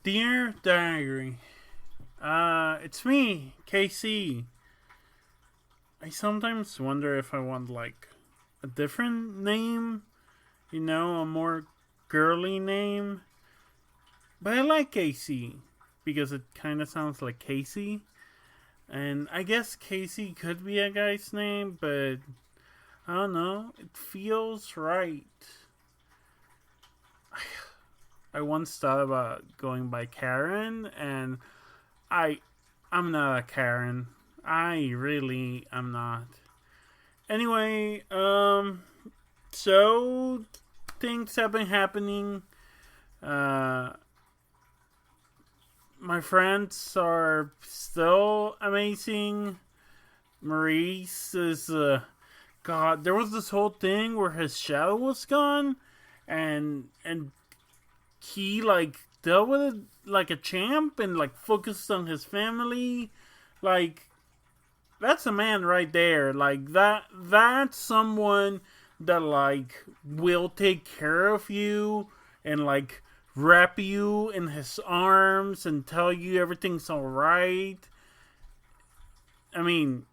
Dear Diary, it's me, KC. I sometimes wonder if I want like a different name, a more girly name. But I like KC because it kind of sounds like Casey. And I guess Casey could be a guy's name, but I don't know. It feels right. I once thought about going by Karen, and I'm not a Karen. I really am not. Anyway, so things have been happening. My friends are still amazing. Maurice is, God, there was this whole thing where his shadow was gone, and he like dealt with it like a champ and like focused on his family. Like, that's a man right there. Like, that's someone that like will take care of you and like wrap you in his arms and tell you everything's all right. I mean,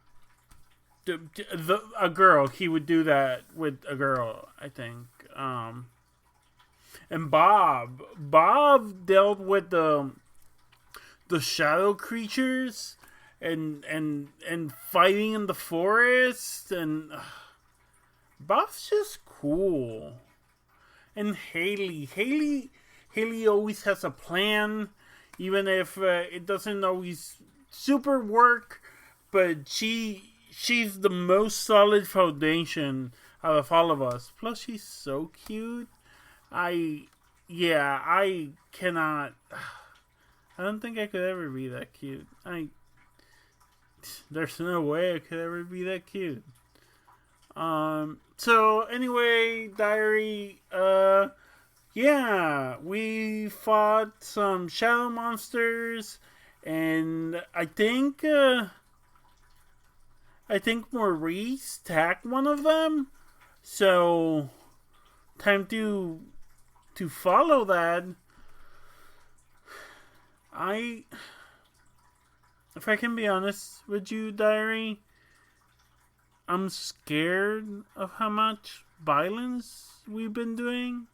a girl, he would do that with a girl, I think. And Bob dealt with the shadow creatures and fighting in the forest, and Bob's just cool. And Haley always has a plan, even if it doesn't always super work. But she's the most solid foundation out of all of us. Plus, she's so cute. I cannot. I don't think I could ever be that cute. There's no way I could ever be that cute. So anyway, diary. Yeah, we fought some shadow monsters, and I think Maurice tagged one of them. So time to follow that. If I can be honest with you, diary, I'm scared of how much violence I've been doing.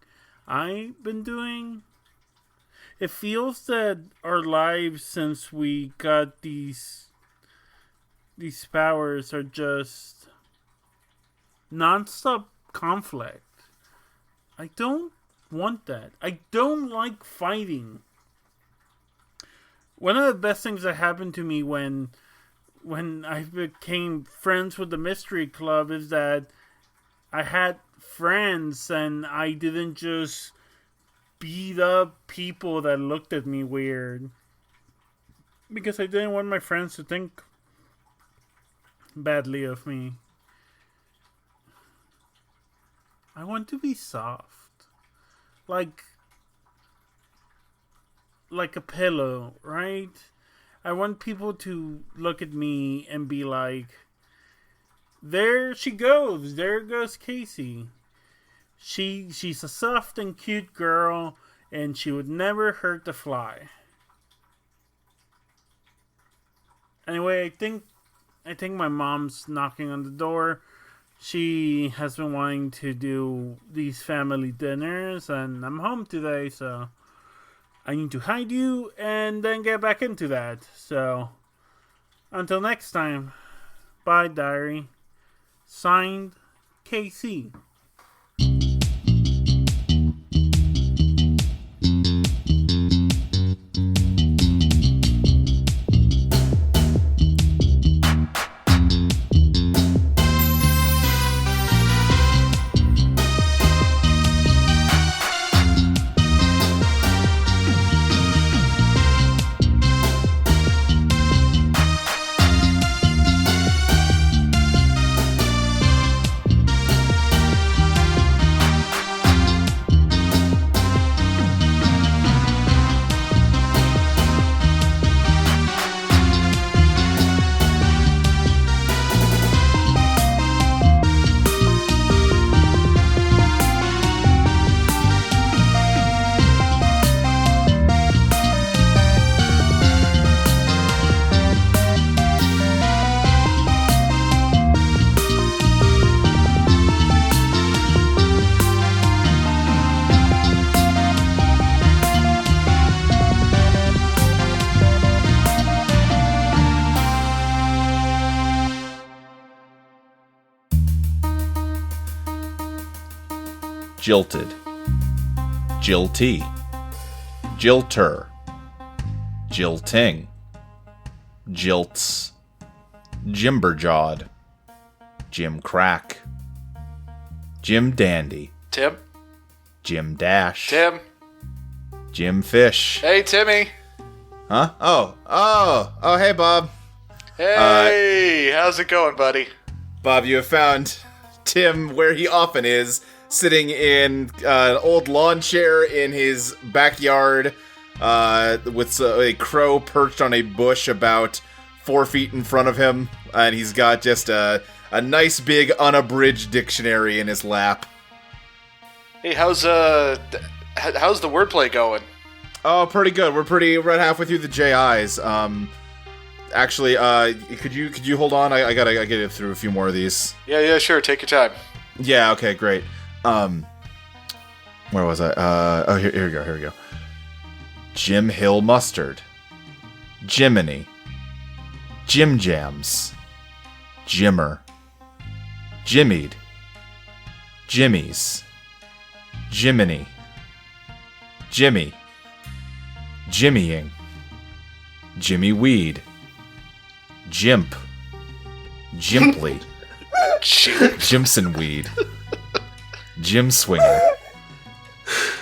It feels that our lives since we got these powers are just non-stop conflict. I don't want that. I don't like fighting. One of the best things that happened to me when I became friends with the Mystery Club is that I had friends and I didn't just beat up people that looked at me weird. Because I didn't want my friends to think badly of me. I want to be soft. Like a pillow, right? I want people to look at me and be like, there she goes. There goes Casey. She's a soft and cute girl, and she would never hurt a fly. Anyway, I think my mom's knocking on the door. She has been wanting to do these family dinners, and I'm home today, so I need to hide you and then get back into that. So, until next time, bye, diary. Signed, KC. Jilted, Jilty, Jilter, Jilting, Jilts, Jimberjawed, Jim Crack, Jim Dandy, Tim? Jim Dash, Tim? Jim Fish. Hey, Timmy. Huh? Oh, hey, Bob. Hey, how's it going, buddy? Bob, you have found Tim where he often is, sitting in an old lawn chair in his backyard, with a crow perched on a bush about 4 feet in front of him, and he's got just a nice big unabridged dictionary in his lap. Hey, how's the wordplay going? Oh, pretty good. We're right halfway through the JIs. Actually, could you hold on? I gotta get through a few more of these. Yeah, sure. Take your time. Yeah. Okay. Great. Where was I? Here we go. Jim Hill Mustard, Jiminy, Jim Jams, Jimmer, Jimmied, Jimmy's, Jiminy, Jimmy, Jimmying, Jimmy Weed, Jimp, Jimply, Jimson Weed, Jim Swinger,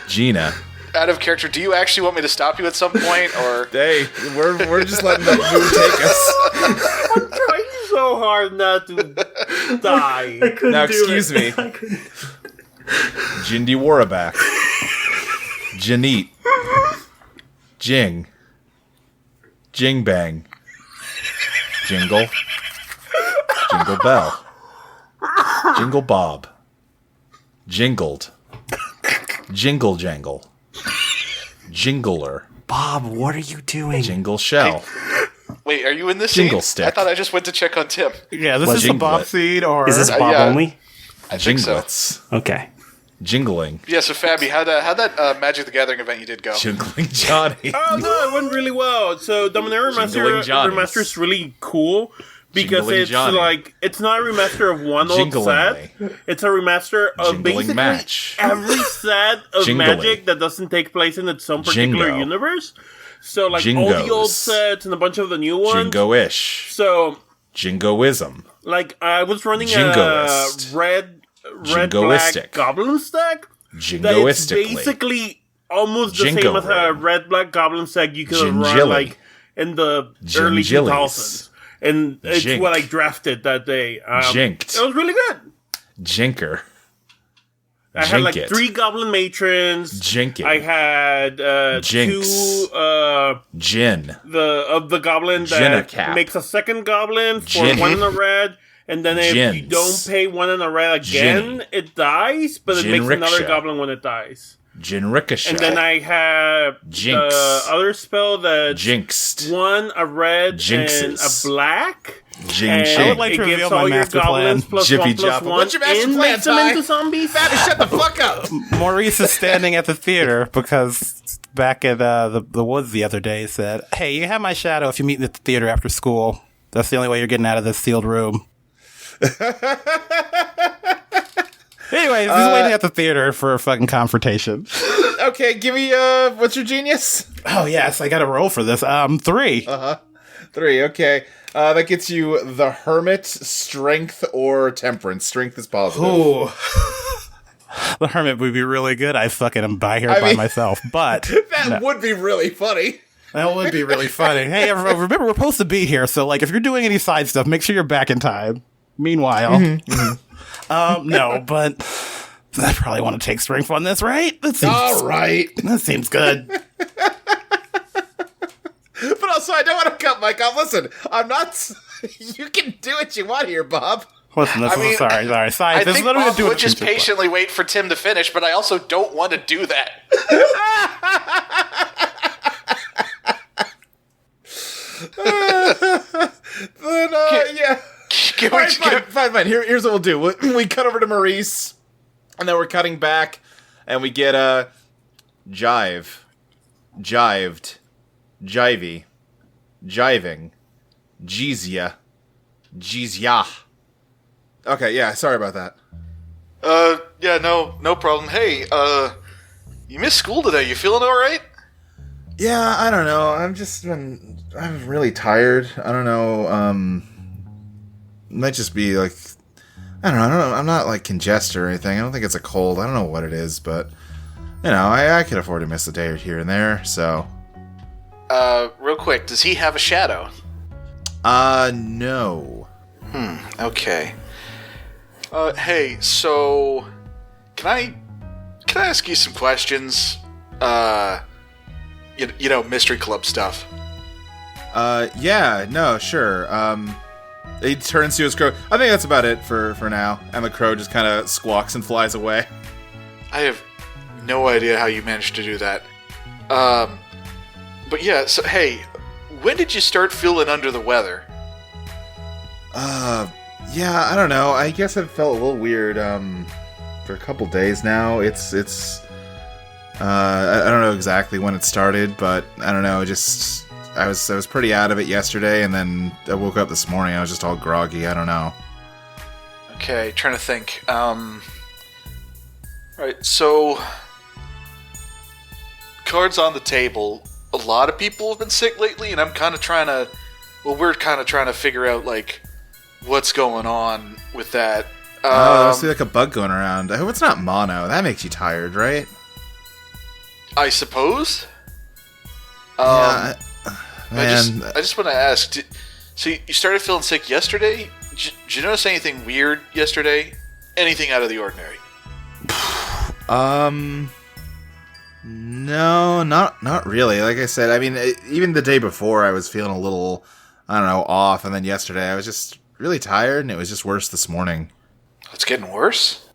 Gina. Out of character, do you actually want me to stop you at some point, or? Hey, we're just letting that mood take us. I'm trying so hard not to die. Now, excuse me. Jindy Warraback, Janeet, Jing, Jing Bang, Jingle, Jingle Bell, Jingle Bob, Jingled, Jingle Jangle, Jingler. Bob, what are you doing? Jingle Shell. Wait, are you in this Jingle scene? stick. I thought I just went to check on Tim. Yeah, this is the Bob scene, or Is this Bob yeah. only? I think so. Jinglets. Okay. Jingling. Yeah, so Fabby, how'd that Magic the Gathering event you did go? Jingling Johnny. Oh no, it went really well. So Dominaria Jingling Johnnies. Remaster is really cool because Jingling it's Johnny. like it's not a remaster of one old Jingling set. It's a remaster of Jingling basically match. every set of Jingling. Magic that doesn't take place in its own particular Jingo. universe. So like all the old Jingos. sets and a bunch of the new ones. Jingo-ish. So Jingoism. like I was running Jingoist. a red black Jingoistic. goblin stack. That it's Jingoistically. basically almost the Jingo same as a ring. red black goblin stack you could have run Gingilly. like in the early Gingillies. 2000s. And it's Jink. what I drafted that day. Jinked. It was really good. Jinker. I had like Jink it. 3 goblin matrons. Jinking. I had Jinx. 2 Gin. the goblin that Ginnacap. makes a second goblin for Gin. 1 in a red. And then if you Gins. don't pay 1 in a red again, Ginny. it dies, but it Gin makes another rickshaw. goblin when it dies. Gin Ricochet. And then I have Jinx. the other spell that Jinxed. 1 a red Jinxes. and a black. Jing And Ching. I would like to it gives reveal my all your master goblins plan. plus Jippy 1 plus Joppa. 1 What's your master and plan, makes them Ty? into zombies. Fabby, shut the fuck up! Maurice is standing at the theater because back at the woods the other day said, "Hey, you have my shadow if you meet me at the theater after school. That's the only way you're getting out of this sealed room." Anyways, he's waiting at the theater for a fucking confrontation. Okay, give me, what's your genius? Oh yes, I got to roll for this. 3. 3, okay. That gets you the Hermit, Strength, or Temperance. Strength is positive. Ooh. The Hermit would be really good. I fucking am by here I by mean- myself, but That would be really funny. that would be really funny. Hey, everyone, remember we're supposed to be here, so like if you're doing any side stuff, make sure you're back in time. Meanwhile, no, but I probably want to take strength on this, right? All right. That seems good. But also, I don't want to cut Mike off. Listen, I'm not... You can do what you want here, Bob. Listen, this I mean, is sorry. Science. I This think is what I'm Bob gonna do would with just the future. patiently wait for Tim to finish, but I also don't want to do that. Then, yeah. Can we- Fine. Here's what we'll do. We cut over to Maurice, and then we're cutting back, and we get, Jive. Jived. Jivey. Jiving. Jeezia. Jeezya. Okay, yeah, sorry about that. Yeah, no problem. Hey, you missed school today. You feeling all right? Yeah, I don't know. I'm really tired. I don't know. Might just be like, I don't know. I'm not like congested or anything. I don't think it's a cold. I don't know what it is, but I can afford to miss a day or here and there. So, Real quick, does he have a shadow? No. Okay. Hey, so can I ask you some questions? Mystery club stuff. Yeah, no, sure. He turns to his crow. I think that's about it for now. And the crow just kind of squawks and flies away. I have no idea how you managed to do that. But yeah, so hey, when did you start feeling under the weather? Yeah, I don't know. I guess I've felt a little weird, for a couple days now. It's I don't know exactly when it started, but I don't know, I was pretty out of it yesterday, and then I woke up this morning, I was just all groggy, I don't know. Okay, trying to think. Right, so cards on the table. A lot of people have been sick lately, and we're kind of trying to figure out, like, what's going on with that. I see like a bug going around. I hope it's not mono. That makes you tired, right? I suppose. Man. I just want to ask. So you started feeling sick yesterday? Did you notice anything weird yesterday? Anything out of the ordinary? No, not really. Like I said, I mean, even the day before, I was feeling a little, I don't know, off, and then yesterday, I was just really tired, and it was just worse this morning. It's getting worse?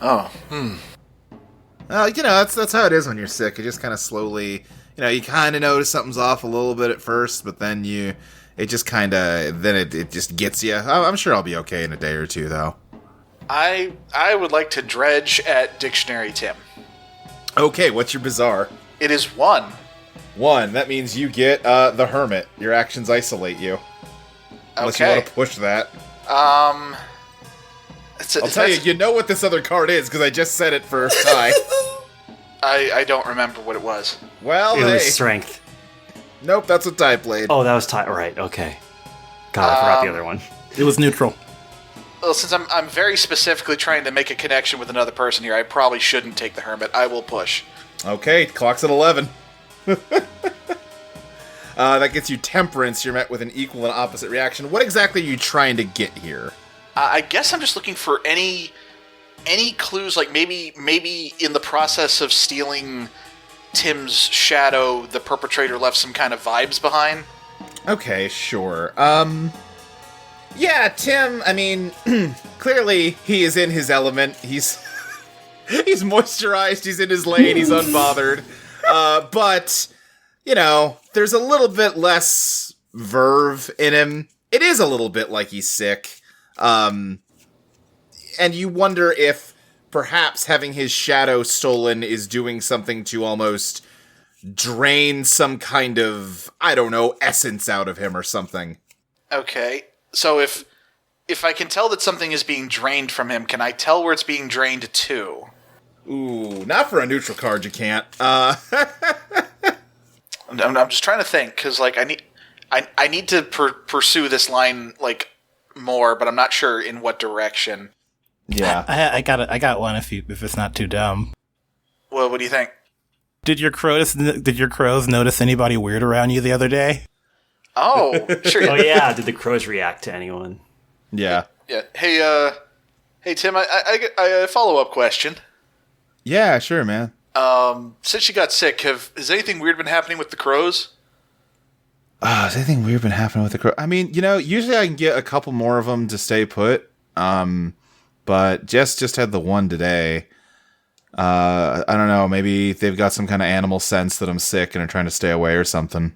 Oh, Well, that's how it is when you're sick. You just kind of slowly, you kind of notice something's off a little bit at first, but then it just kind of, then it just gets you. I'm sure I'll be okay in a day or two, though. I would like to dredge at Dictionary Tim. Okay, what's your bizarre? It is 1. 1. That means you get the Hermit. Your actions isolate you. Unless you want to push that. I'll tell you, you know what this other card is, because I just said it for Ty. I don't remember what it was. Well, It was strength. Nope, that's what Ty played. Oh, that was right. Okay. God, I forgot the other one. It was neutral. Well, since I'm very specifically trying to make a connection with another person here, I probably shouldn't take the Hermit. I will push. Okay, clock's at 11. That gets you Temperance. You're met with an equal and opposite reaction. What exactly are you trying to get here? I guess I'm just looking for any clues, like maybe in the process of stealing Tim's shadow, the perpetrator left some kind of vibes behind. Okay, sure. Yeah, Tim, I mean, clearly he is in his element. He's moisturized, he's in his lane, he's unbothered. But, there's a little bit less verve in him. It is a little bit like he's sick. And you wonder if perhaps having his shadow stolen is doing something to almost drain some kind of, I don't know, essence out of him or something. Okay. So if I can tell that something is being drained from him, can I tell where it's being drained to? Ooh, not for a neutral card, you can't. I'm just trying to think, because like I need to pursue this line like more, but I'm not sure in what direction. Yeah, I got one if it's not too dumb. Well, what do you think? Did your crows notice anybody weird around you the other day? Oh, sure. Oh yeah, did the crows react to anyone? yeah. Yeah. Hey, Tim. I follow-up question. Yeah, sure, man. Since you got sick, has anything weird been happening with the crows? Has anything weird been happening with the crow? I mean, usually I can get a couple more of them to stay put. But just had the one today. I don't know, maybe they've got some kind of animal sense that I'm sick and are trying to stay away or something.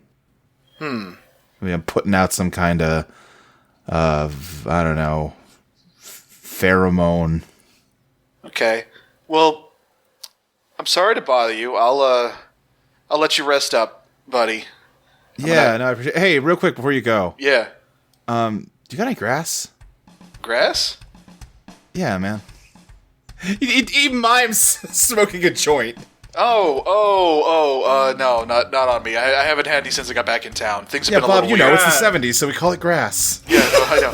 Maybe I'm putting out some kind of, I don't know, pheromone. Okay. Well, I'm sorry to bother you. I'll let you rest up, buddy. Yeah, no, I appreciate. Hey, real quick before you go. Yeah. Do you got any grass? Grass? Yeah, man. He mimes smoking a joint. No, not on me. I haven't had any since I got back in town. Things have been a Bob, little you weird. know, it's the 70s, so we call it grass. Yeah, no, I know.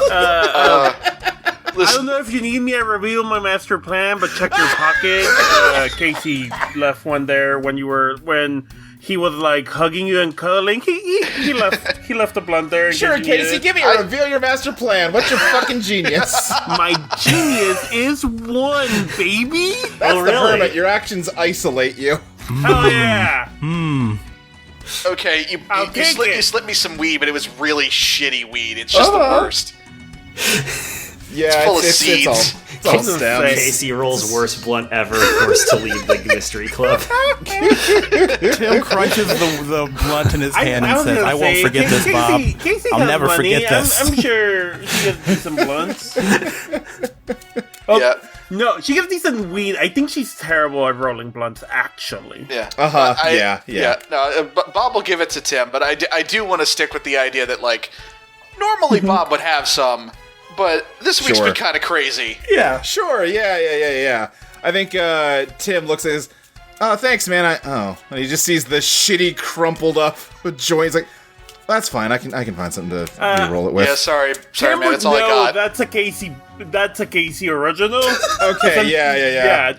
I don't know if you need me to reveal my master plan, but check your pocket. Casey left one there when he was like hugging you and cuddling. He left a blunt there. Sure, Casey, give me a reveal your master plan. What's your fucking genius? My genius is one, baby. That's the hermit. Your actions isolate you. Hell yeah. Okay, you you slipped me some weed, but it was really shitty weed. It's just the worst. Yeah, it's full of it's seeds. all stems. Casey rolls worst blunt ever, forced to leave the mystery club. Tim crunches the blunt in his hand and says, I won't forget this, Bob. Casey I'll has never money. forget this. I'm sure she gets decent blunts. Yeah. No, she gets decent weed. I think she's terrible at rolling blunts, actually. Yeah. Yeah. No, Bob will give it to Tim, but I do want to stick with the idea that, like, normally Bob would have some, but this week's been kind of crazy. Yeah, sure. Yeah. I think Tim looks at his, thanks, man. And he just sees the shitty, crumpled up joint. He's like, that's fine. I can find something to roll it with. Yeah, sorry, Tim man. That's all I would got. That's a Casey original. Okay, yeah.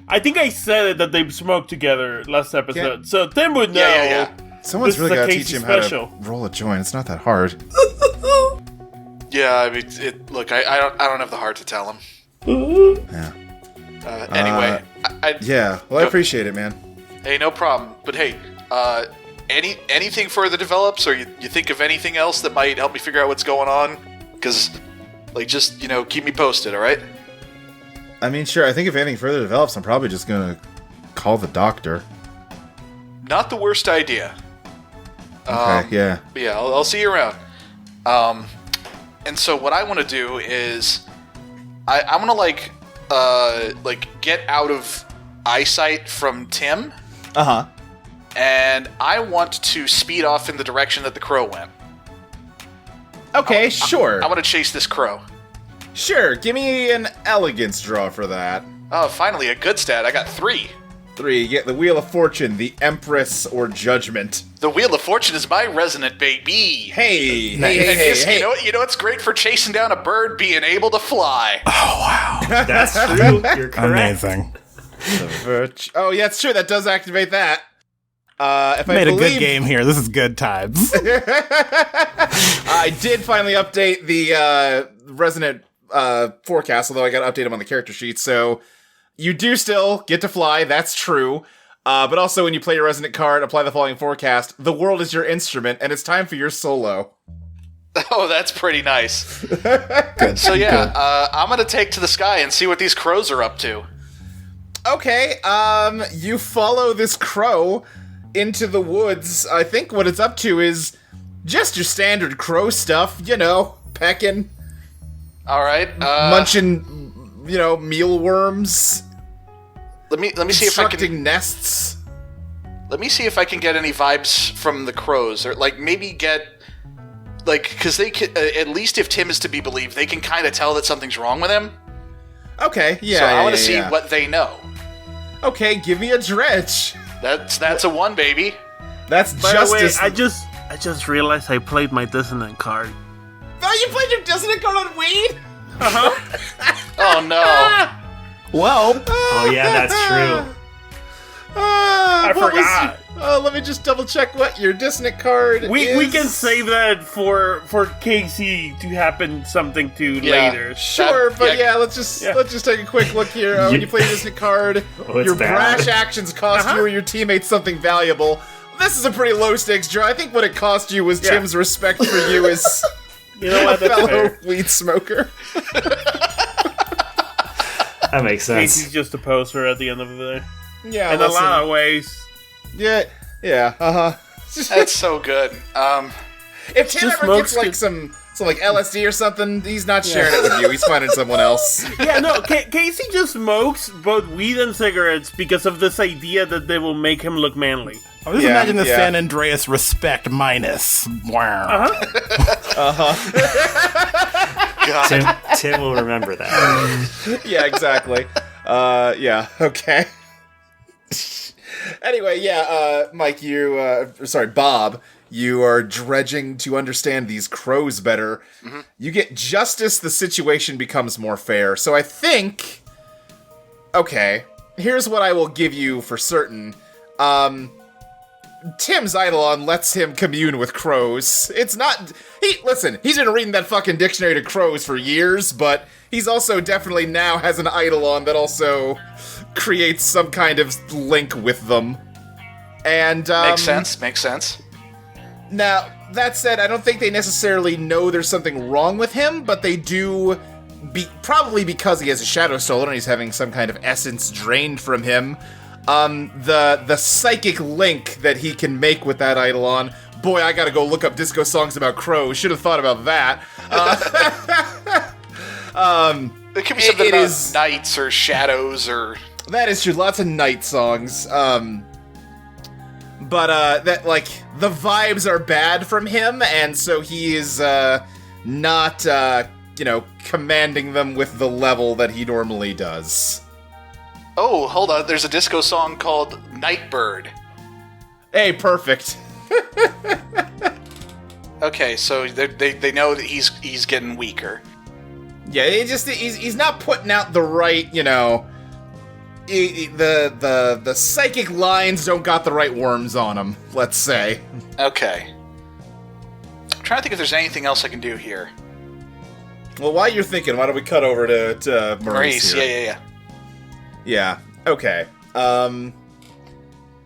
I think I said it that they smoked together last episode, so Tim would know. Yeah. Someone's This really is a got to Casey teach him special. how to roll a joint. It's not that hard. Yeah, I mean, look, I don't have the heart to tell him. Yeah. Anyway, I appreciate it, man. Hey, no problem. But hey, anything further develops, or you think of anything else that might help me figure out what's going on? Because, like, just, keep me posted, all right? I mean, sure. I think if anything further develops, I'm probably just gonna call the doctor. Not the worst idea. Okay, yeah. But yeah, I'll see you around. And so what I want to do is, I want to get out of eyesight from Tim. And I want to speed off in the direction that the crow went. Okay, sure. I want to chase this crow. Sure, give me an elegance draw for that. Oh, finally, a good stat. I got 3. 3, you get the Wheel of Fortune, the Empress, or Judgment. The Wheel of Fortune is my resonant, baby. Hey. You know what's great for chasing down a bird? Being able to fly. Oh, wow. That's true. You're correct. Amazing. Oh, yeah, it's true. That does activate that. If Made a good game here. This is good times. I did finally update the resonant forecast, although I got to update them on the character sheet, so you do still get to fly, that's true. But also when you play your resonant card, apply the following forecast. The world is your instrument, and it's time for your solo. Oh, that's pretty nice. Good. So yeah, I'm gonna take to the sky and see what these crows are up to. Okay, you follow this crow into the woods. I think what it's up to is just your standard crow stuff, pecking. All right. Munching, mealworms. Let me see if I can constructing nests. Let me see if I can get any vibes from the crows, or maybe get because they can, at least if Tim is to be believed, they can kind of tell that something's wrong with him. Okay, yeah. So I want to see what they know. Okay, give me a dredge. That's a 1, baby. That's By the way, justice. I just realized I played my dissonant card. Oh, you played your dissonant card on weed? Oh no. Well. Oh, yeah, that's true. I forgot. Let me just double check what your dissonant card is. We can save that for Casey to happen something to later. Sure, but let's just take a quick look here. When you play your dissonant card, your brash actions cost you or your teammates something valuable. This is a pretty low stakes draw. I think what it cost you was Tim's respect for you as you know what, a fellow weed smoker. That makes sense. Casey's just a poser at the end of the day. Yeah, in a lot of ways. Yeah, That's so good. If Tim ever gets some LSD or something, he's not sharing it with you. He's finding someone else. Yeah, no, Casey just smokes both weed and cigarettes because of this idea that they will make him look manly. I just imagine the San Andreas respect minus. Wow. Tim will remember that. Yeah, exactly. Yeah, okay. Anyway, yeah, Mike, Bob, you are dredging to understand these crows better. Mm-hmm. You get justice, the situation becomes more fair. So I think... Okay, here's what I will give you for certain. Tim's Eidolon lets him commune with crows. It's not... He's been reading that fucking dictionary to crows for years, but he's also definitely now has an Eidolon that also creates some kind of link with them. And, Makes sense. Now, that said, I don't think they necessarily know there's something wrong with him, but they do... probably because he has a Shadow Stolen and he's having some kind of essence drained from him. The psychic link that he can make with that Eidolon. Boy, I gotta go look up disco songs about crows. Should have thought about that. It could be something about nights or shadows or... That is true. Lots of night songs. But that, like, the vibes are bad from him, and so he is not, commanding them with the level that he normally does. Oh, hold on. There's a disco song called Nightbird. Hey, perfect. Okay, so they know that he's getting weaker. Yeah, he's not putting out the right, the psychic lines don't got the right worms on them, let's say. Okay. I'm trying to think if there's anything else I can do here. Well, while you're thinking, why don't we cut over to Maurice here? Yeah. Yeah, okay.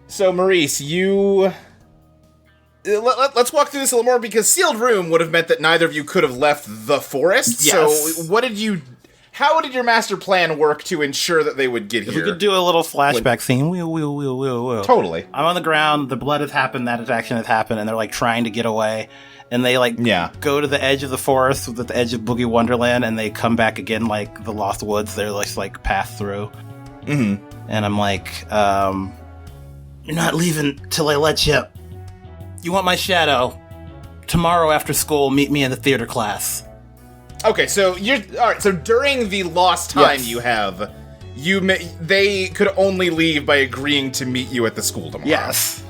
So, Maurice, you... Let's walk through this a little more, because sealed room would have meant that neither of you could have left the forest. Yes. So, how did your master plan work to ensure that they would get here? We could do a little flashback scene. Wheel. Totally. I'm on the ground, the blood has happened, that action has happened, and they're, like, trying to get away. And they, go to the edge of the forest, at the edge of Boogie Wonderland, and they come back again, like, the Lost Woods. They're, like pass through. Mm-hmm. And I'm like, you're not leaving till I let you. You want my shadow? Tomorrow after school, meet me in the theater class. Okay, so alright, so during the lost time Yes. you have, they could only leave by agreeing to meet you at the school tomorrow. Yes.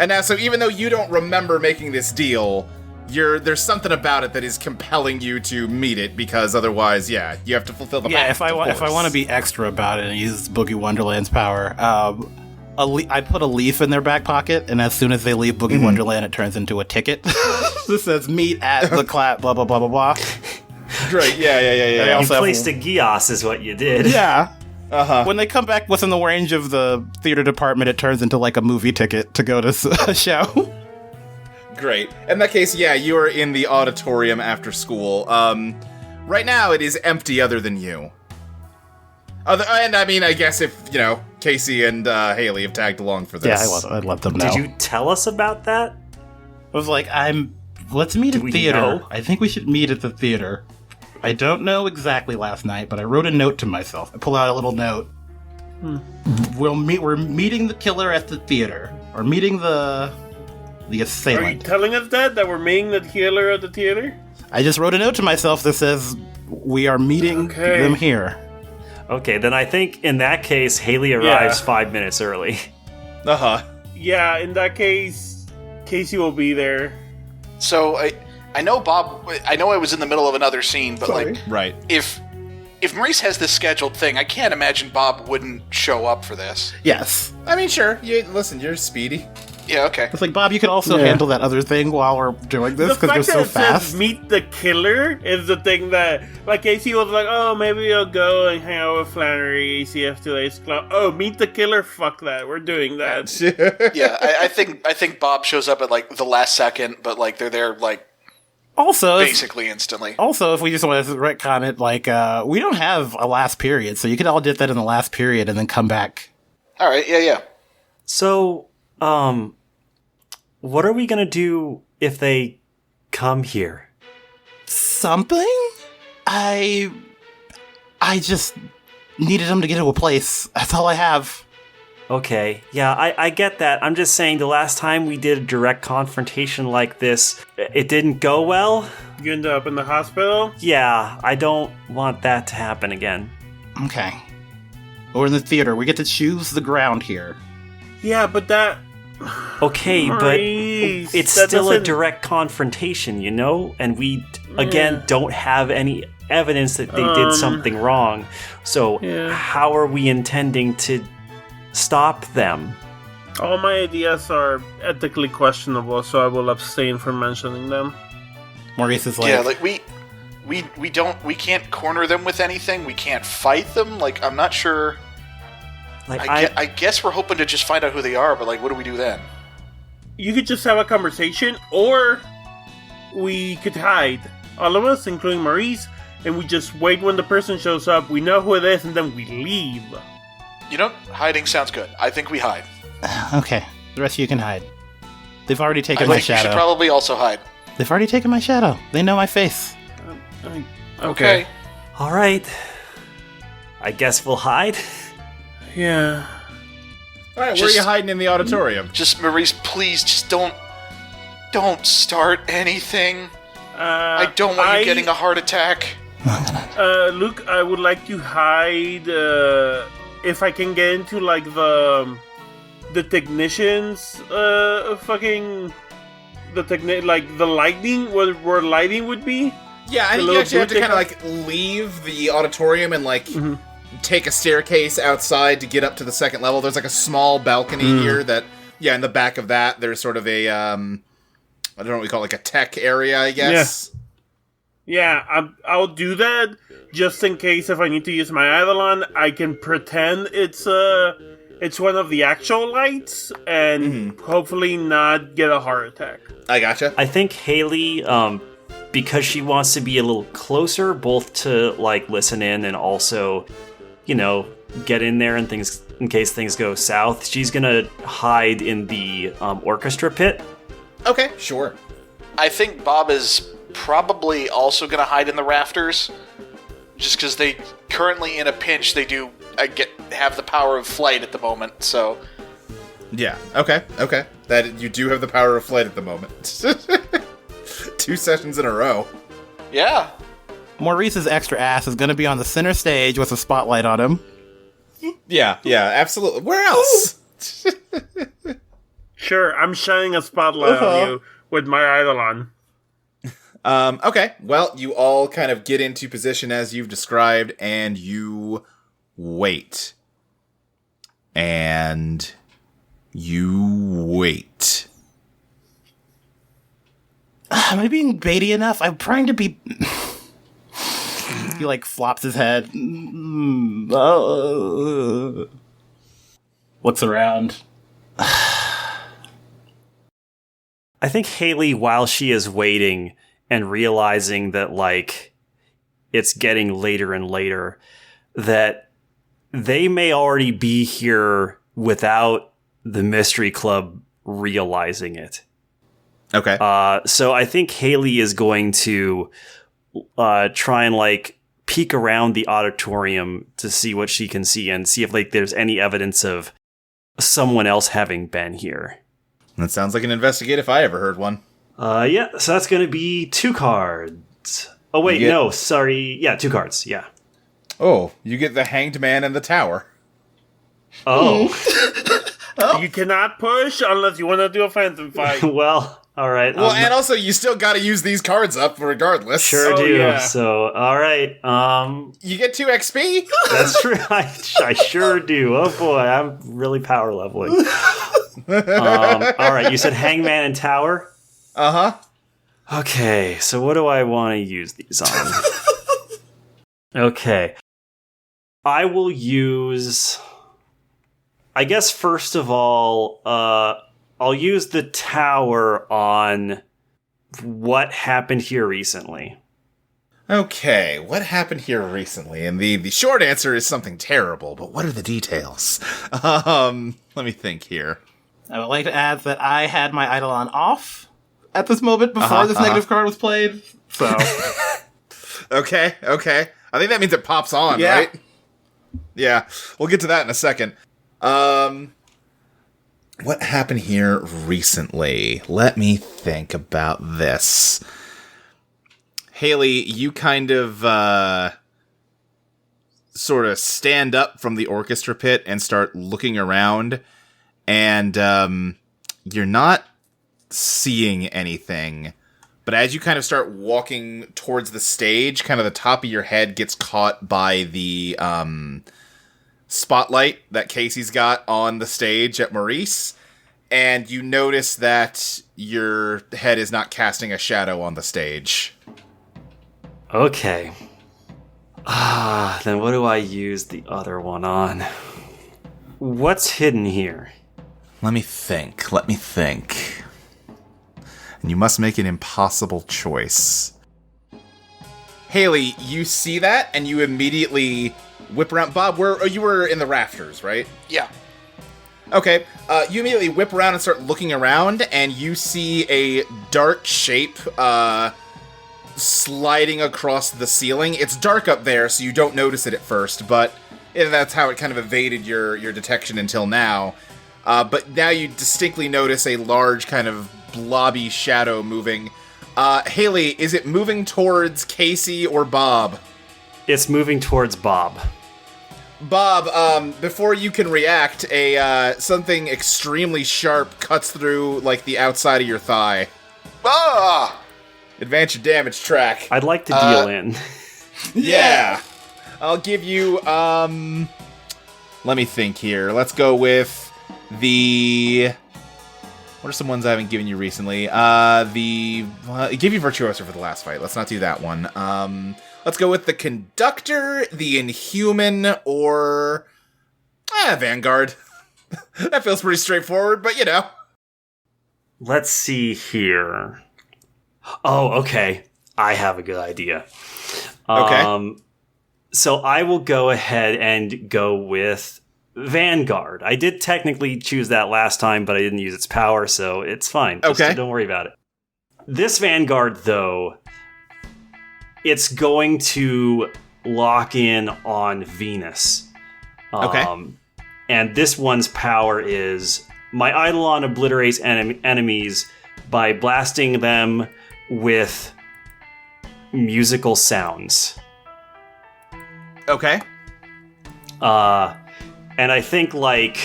And now, so even though you don't remember making this deal, there's something about it that is compelling you to meet it, because otherwise, you have to fulfill the pact, if I want to be extra about it and use Boogie Wonderland's power, I put a leaf in their back pocket, and as soon as they leave Boogie Wonderland, it turns into a ticket. This says meet at the class, blah blah blah blah blah. Great, yeah. You placed a Gios is what you did. Yeah. Uh-huh. When they come back within the range of the theater department, it turns into like a movie ticket to go to a show. Great. In that case, you are in the auditorium after school. Right now, it is empty other than you. And I mean, I guess if, Casey and Haley have tagged along for this. Yeah, I let them know. Did you tell us about that? I was like, let's meet at theater. Know? I think we should meet at the theater. I don't know exactly last night, but I wrote a note to myself. I pull out a little note. We're meeting the killer at the theater. Or meeting the assailant. Are you telling us that we're meeting the killer at the theater? I just wrote a note to myself that says, we are meeting them here. Okay, then I think in that case, Haley arrives 5 minutes early. Uh-huh. Yeah, in that case, Casey will be there. So, I know Bob... I know I was in the middle of another scene, but, right. If Maurice has this scheduled thing, I can't imagine Bob wouldn't show up for this. Yes. I mean, sure. Listen, you're speedy. Yeah, okay. It's like, Bob, you could also handle that other thing while we're doing this, because we're so fast. Says meet the killer is the thing that, like, Casey was like, oh, maybe I'll go and hang out with Flannery, ACF today's club. Oh, meet the killer? Fuck that. We're doing that. Yeah, I think Bob shows up at, the last second, but, they're there, also, basically instantly. Also, if we just want to retcon it, we don't have a last period, so you could all did that in the last period and then come back. All right, yeah. So, what are we gonna do if they come here? Something? I just needed them to get to a place. That's all I have. Okay, yeah, I get that. I'm just saying the last time we did a direct confrontation like this, it didn't go well. You end up in the hospital? Yeah, I don't want that to happen again. Okay. Or in the theater. We get to choose the ground here. Yeah, but that... Okay, Maurice, but it's that still a doesn't- direct confrontation, you know? And we, again, don't have any evidence that they did something wrong. So how are we intending to stop them? All my ideas are ethically questionable, so I will abstain from mentioning them. Maurice is like... Yeah, like, we can't corner them with anything. We can't fight them. Like, I'm not sure... Like I guess we're hoping to just find out who they are, but, like, what do we do then? You could just have a conversation, or we could hide. All of us, including Maurice, and we just wait when the person shows up, we know who it is, and then we leave. You know, hiding sounds good. I think we hide. Okay, the rest of you can hide. They've already taken I my think we should shadow. probably also hide. They've already taken my shadow. They know my face. Okay. All right. I guess we'll hide. Yeah. All right, where are you hiding in the auditorium? Just, Maurice, please, just don't start anything. I don't want you getting a heart attack. Luke, I would like to hide, if I can get into, like, the technicians, like, the lighting, where lighting would be. Yeah, I think you actually have to kind of, like, leave the auditorium and, like, take a staircase outside to get up to the second level. There's, like, a small balcony here that, in the back of that, there's sort of a, I don't know what we call it, like a tech area, I guess. Yeah, I'll do that, just in case if I need to use my Eidolon, I can pretend it's one of the actual lights, and hopefully not get a heart attack. I gotcha. I think Haley, because she wants to be a little closer, both to, like, listen in and also, you know, get in there and things in case things go south, she's gonna hide in the orchestra pit. Okay, sure. I think Bob is probably also going to hide in the rafters, just because they currently in a pinch. They do have the power of flight at the moment. So yeah, okay. That you do have the power of flight at the moment. 2 sessions in a row. Yeah. Maurice's extra ass is going to be on the center stage with a spotlight on him. Yeah, absolutely. Where else? Sure, I'm shining a spotlight on you with my Eidolon. Okay, well, you all kind of get into position as you've described, and you wait. And you wait. Am I being baity enough? I'm trying to be... He, like, flops his head. Looks around. I think Haley, while she is waiting and realizing that, like, it's getting later and later, that they may already be here without the Mystery Club realizing it. Okay. So I think Haley is going to try and, like, peek around the auditorium to see what she can see and see if, like, there's any evidence of someone else having been here. That sounds like an investigate if I ever heard one. Yeah, so that's going to be 2 cards. Oh, wait, no, sorry. Yeah, 2 cards, yeah. Oh, you get the Hanged Man in the tower. Oh. You cannot push unless you want to do a phantom fight. Well, all right. Well, and also, you still got to use these cards up regardless. Sure do. Yeah. So, all right. You get 2 XP? That's true. I sure do. Oh, boy, I'm really power leveling. All right, you said Hangman and Tower? Uh-huh. Okay, so what do I want to use these on? Okay. I will use... I guess, first of all, I'll use the Tower on what happened here recently. Okay, what happened here recently? And the short answer is something terrible, but what are the details? Let me think here. I would like to add that I had my Eidolon off at this moment before this negative card was played. So, Okay. I think that means it pops on, right? Yeah, we'll get to that in a second. What happened here recently? Let me think about this. Haley, you kind of, sort of stand up from the orchestra pit and start looking around, and you're not seeing anything. But as you kind of start walking towards the stage, kind of the top of your head gets caught by the spotlight that Casey's got on the stage at Maurice, and you notice that your head is not casting a shadow on the stage. Okay. Then what do I use the other one on? What's hidden here? Let me think. And you must make an impossible choice. Haley, you see that, and you immediately whip around. Bob, you were in the rafters, right? Yeah. Okay, you immediately whip around and start looking around, and you see a dark shape sliding across the ceiling. It's dark up there, so you don't notice it at first, but that's how it kind of evaded your detection until now. But now you distinctly notice a large kind of blobby shadow moving. Haley, is it moving towards Casey or Bob? It's moving towards Bob. Bob, before you can react, something extremely sharp cuts through, like, the outside of your thigh. Ah! Advance your damage track. I'd like to deal in. Yeah! I'll give you, let me think here. Let's go with the... What are some ones I haven't given you recently? I gave you Virtuoso for the last fight. Let's not do that one. Let's go with the Conductor, the Inhuman, or... Vanguard. That feels pretty straightforward, but you know. Let's see here. Oh, okay. I have a good idea. Okay. So I will go ahead and go with Vanguard. I did technically choose that last time, but I didn't use its power, so it's fine. Okay. Don't worry about it. This Vanguard, though, it's going to lock in on Venus. Okay. And this one's power is my Eidolon obliterates enemies by blasting them with musical sounds. Okay. And I think, like,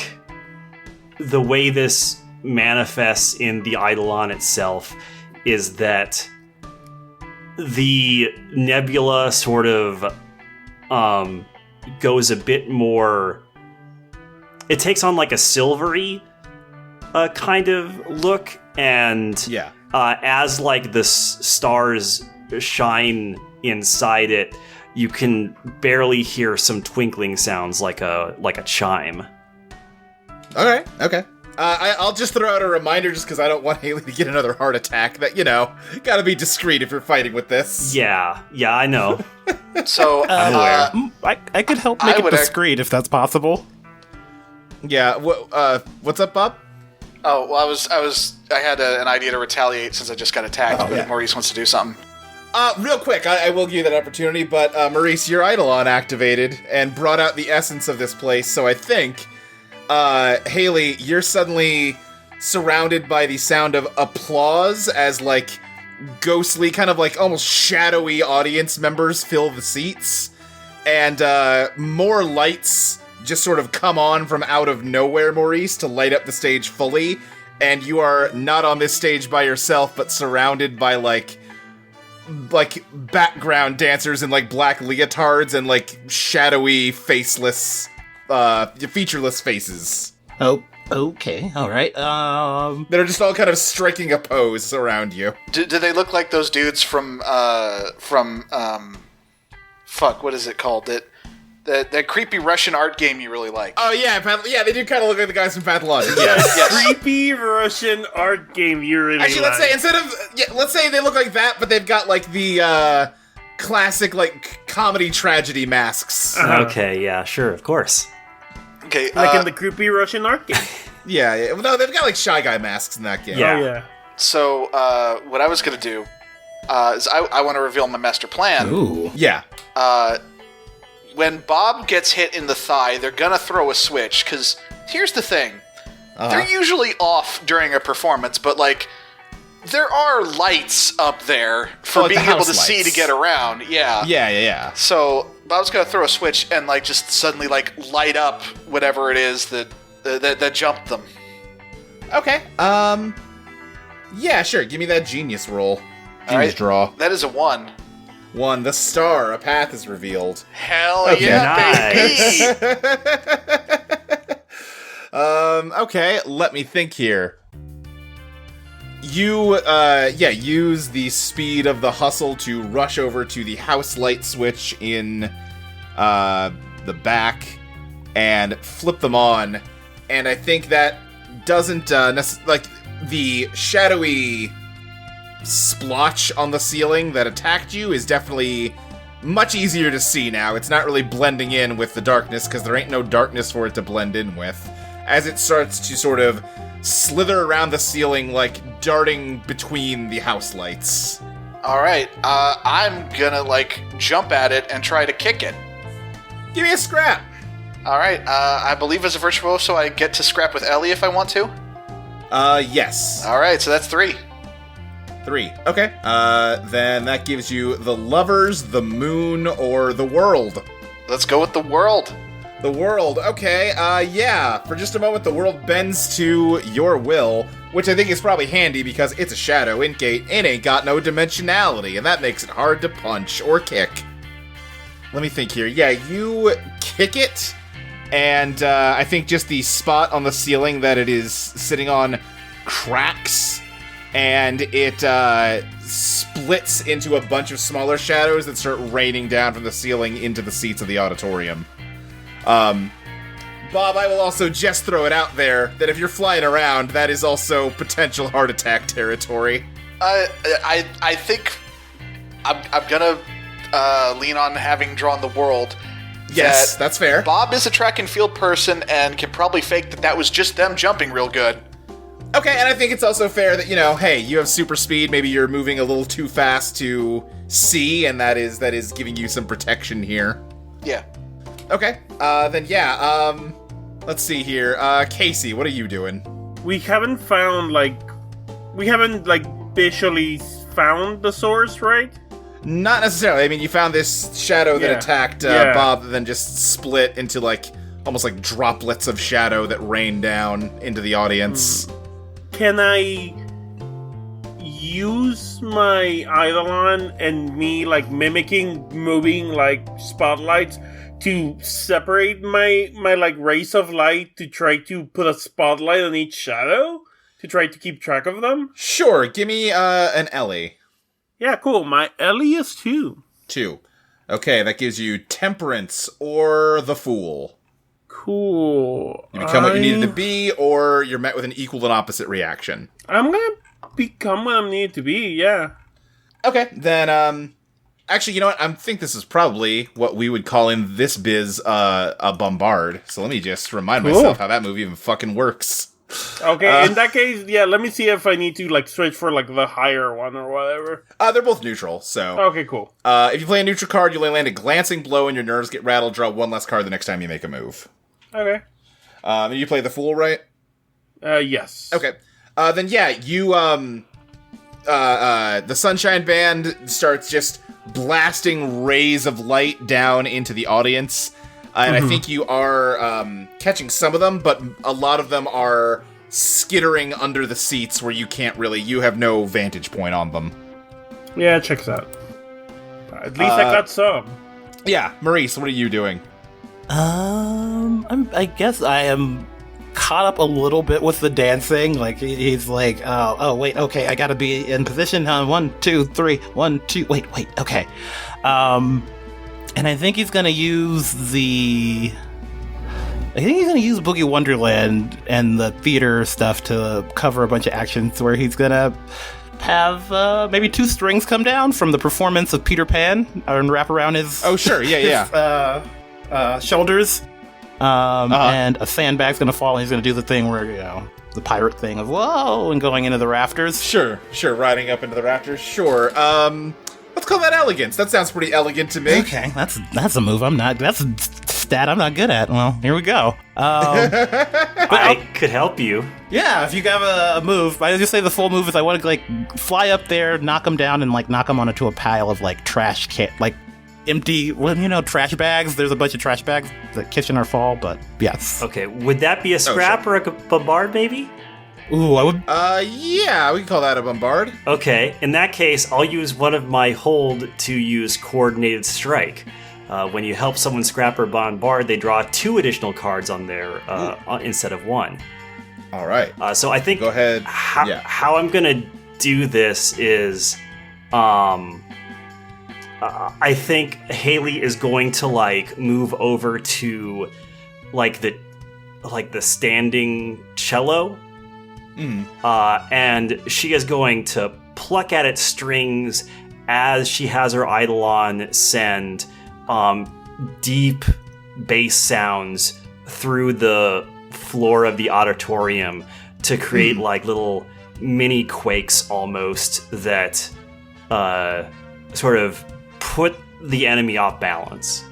the way this manifests in the Eidolon itself is that the nebula sort of goes a bit more... It takes on, like, a silvery kind of look, and Yeah. As, like, the stars shine inside it, you can barely hear some twinkling sounds like a chime. Okay. I'll just throw out a reminder just because I don't want Haley to get another heart attack that, gotta be discreet if you're fighting with this. Yeah, I know. So, I could help make it discreet if that's possible. Yeah, what's up, Bob? Oh, well, I had an idea to retaliate since I just got attacked, but Maurice wants to do something. Real quick, I will give you that opportunity, but Maurice, your Eidolon activated and brought out the essence of this place, so I think, Haley, you're suddenly surrounded by the sound of applause as, like, ghostly, kind of like almost shadowy audience members fill the seats, and more lights just sort of come on from out of nowhere, Maurice, to light up the stage fully, and you are not on this stage by yourself, but surrounded by, like background dancers in, like, black leotards and, like, shadowy, faceless, featureless faces. Oh, okay, all right. They're just all kind of striking a pose around you. Do they look like those dudes from fuck, what is it called? That creepy Russian art game you really like. Oh, yeah, they do kind of look like the guys from Pathologic. Yes. Creepy Russian art game you really Actually, like. let's say they look like that, but they've got, like, the, classic, like, comedy tragedy masks. Okay, yeah, sure, of course. Okay, Like in the creepy Russian art game. Yeah. No, they've got, like, Shy Guy masks in that game. Yeah. Oh, yeah. So, what I was gonna do is I want to reveal my master plan. Ooh. Yeah. When Bob gets hit in the thigh, they're gonna throw a switch, because here's the thing. They're usually off during a performance, but, like, there are lights up there for like being the able house to see lights. to get around. Yeah. Yeah. So Bob's gonna throw a switch and like just suddenly like light up whatever it is that jumped them. Okay. Yeah, sure. Give me that genius roll. Genius draw. That is a 1. 1. The star. A path is revealed. Hell yeah, Nice. baby! Okay. Let me think here. You, use the speed of the hustle to rush over to the house light switch in, the back and flip them on. And I think that doesn't, the shadowy splotch on the ceiling that attacked you is definitely much easier to see now. It's not really blending in with the darkness because there ain't no darkness for it to blend in with. As it starts to sort of slither around the ceiling like darting between the house lights. Alright, I'm gonna like jump at it and try to kick it. Give me a scrap! Alright, I believe as a virtuoso I get to scrap with Ellie if I want to. Yes. Alright, so that's 3. 3. Okay. Then that gives you the lovers, the moon, or the world. Let's go with the world. The world. Okay. Yeah. For just a moment, the world bends to your will, which I think is probably handy because it's a shadow. It ain't got no dimensionality, and that makes it hard to punch or kick. Let me think here. Yeah, you kick it, and I think just the spot on the ceiling that it is sitting on cracks, and it splits into a bunch of smaller shadows that start raining down from the ceiling into the seats of the auditorium. Bob, I will also just throw it out there that if you're flying around, that is also potential heart attack territory. I think I'm gonna lean on having drawn the world. Yes, that's fair. Bob is a track and field person and can probably fake that was just them jumping real good. Okay, and I think it's also fair that, hey, you have super speed, maybe you're moving a little too fast to see, and that is giving you some protection here. Yeah. Okay, then yeah, let's see here. Casey, what are you doing? We haven't visually found the source, right? Not necessarily. I mean, you found this shadow that attacked Bob, that then just split into, almost like droplets of shadow that rained down into the audience. Can I use my Eidolon and me, mimicking moving, spotlights to separate my rays of light to try to put a spotlight on each shadow? To try to keep track of them? Sure, give me an Ellie. Yeah, cool. My Ellie is 2. 2. Okay, that gives you Temperance or the Fool. Cool. You become what you needed to be, or you're met with an equal and opposite reaction. I'm gonna become what I'm needed to be, yeah. Okay, then, actually, you know what? I think this is probably what we would call in this biz, a bombard. So let me just remind myself how that move even fucking works. Okay, in that case, yeah, let me see if I need to, switch for, the higher one or whatever. They're both neutral, so... Okay, cool. If you play a neutral card, you'll land a glancing blow and your nerves get rattled. Draw one less card the next time you make a move. Okay. You play the Fool, right? Yes. Okay. Then yeah, you, the Sunshine Band starts just blasting rays of light down into the audience. And I think you are, catching some of them, but a lot of them are skittering under the seats where you have no vantage point on them. Yeah, checks out. At least I got some. Yeah, Maurice, what are you doing? I guess I am caught up a little bit with the dancing. He's like, oh, wait, okay, I gotta be in position. 1, 2, 3, 1, 2, wait, okay. And I think he's gonna use Boogie Wonderland and the theater stuff to cover a bunch of actions where he's gonna have maybe 2 strings come down from the performance of Peter Pan and wrap around his... Oh, sure, yeah. Shoulders, and a sandbag's gonna fall, and he's gonna do the thing where, the pirate thing of whoa, and going into the rafters. Sure, riding up into the rafters, sure. Let's call that elegance. That sounds pretty elegant to me. Okay, that's a move that's a stat I'm not good at. Well, here we go. I could help you. Yeah, if you have a move, I just say the full move is I want to fly up there, knock him down, and knock him onto a pile of trash can, empty, trash bags. There's a bunch of trash bags. The kitchen are full, but yes. Okay, would that be a scrap or a bombard, maybe? Ooh, I would. Yeah, we can call that a bombard. Okay, in that case, I'll use one of my hold to use coordinated strike. When you help someone scrap or bombard, they draw 2 additional cards on their instead of 1. All right. So I think go ahead. How I'm gonna do this is, I think Haley is going to move over to the standing cello. And she is going to pluck at its strings as she has her Eidolon send deep bass sounds through the floor of the auditorium to create little mini quakes almost that sort of put the enemy off balance.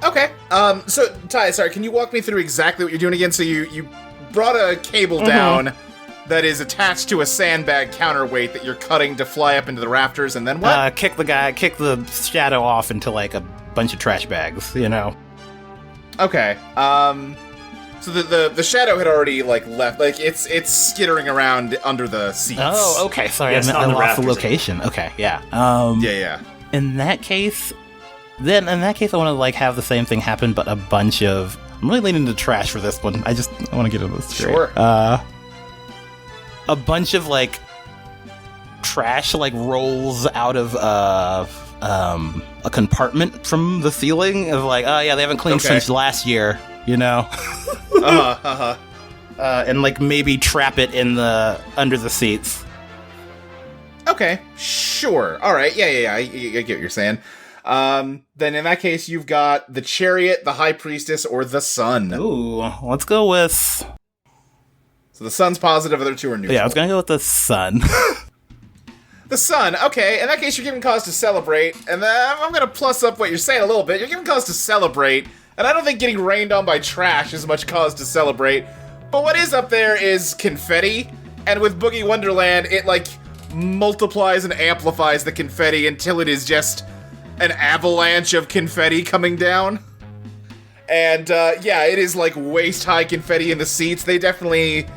Okay. So Ty, sorry, can you walk me through exactly what you're doing again? So you brought a cable down that is attached to a sandbag counterweight that you're cutting to fly up into the rafters, and then what? Kick the shadow off into a bunch of trash bags, Okay. So the shadow had already left, it's skittering around under the seats. Oh, okay. Sorry, Yes, I lost the rafters. location. Okay, yeah. Yeah. In that case, I want to have the same thing happen, but a bunch of. I'm really leaning into trash for this one. I want to get into this straight. Sure. A bunch of trash rolls out of a compartment from the ceiling of they haven't cleaned since last year, and maybe trap it in under the seats. Okay, sure. All right, yeah. I get what you're saying. Then in that case, you've got the chariot, the high priestess, or the sun. Ooh, let's go with. So the sun's positive, other 2 are neutral. Yeah, I was gonna go with the sun. The sun, okay. In that case, you're given cause to celebrate, and I'm gonna plus up what you're saying a little bit. You're given cause to celebrate, and I don't think getting rained on by trash is much cause to celebrate. But what is up there is confetti, and with Boogie Wonderland, it multiplies and amplifies the confetti until it is just an avalanche of confetti coming down. And it is waist-high confetti in the seats. They definitely,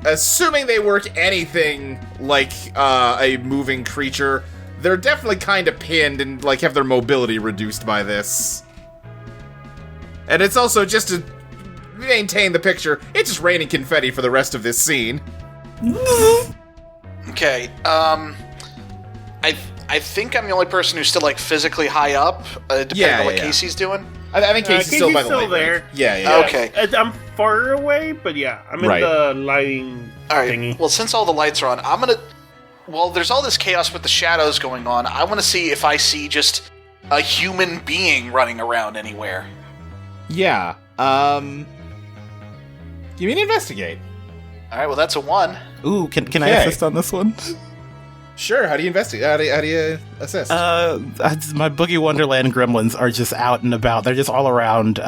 assuming they work anything like a moving creature, they're definitely kind of pinned and have their mobility reduced by this. And it's also just to maintain the picture, it's just raining confetti for the rest of this scene. Okay, I think I'm the only person who's still physically high up, depending on what Casey's doing. I think Casey's still by the light there. ring. Yeah. Okay. I'm far away, but yeah, I'm in the lighting thingy. Well, since all the lights are on, I'm gonna. Well, there's all this chaos with the shadows going on. I want to see if I see just a human being running around anywhere. Yeah. You mean investigate? All right. Well, that's a 1. Ooh, can I assist on this one? Sure. How do you investigate? How do you assist? My Boogie Wonderland gremlins are just out and about. They're just all around.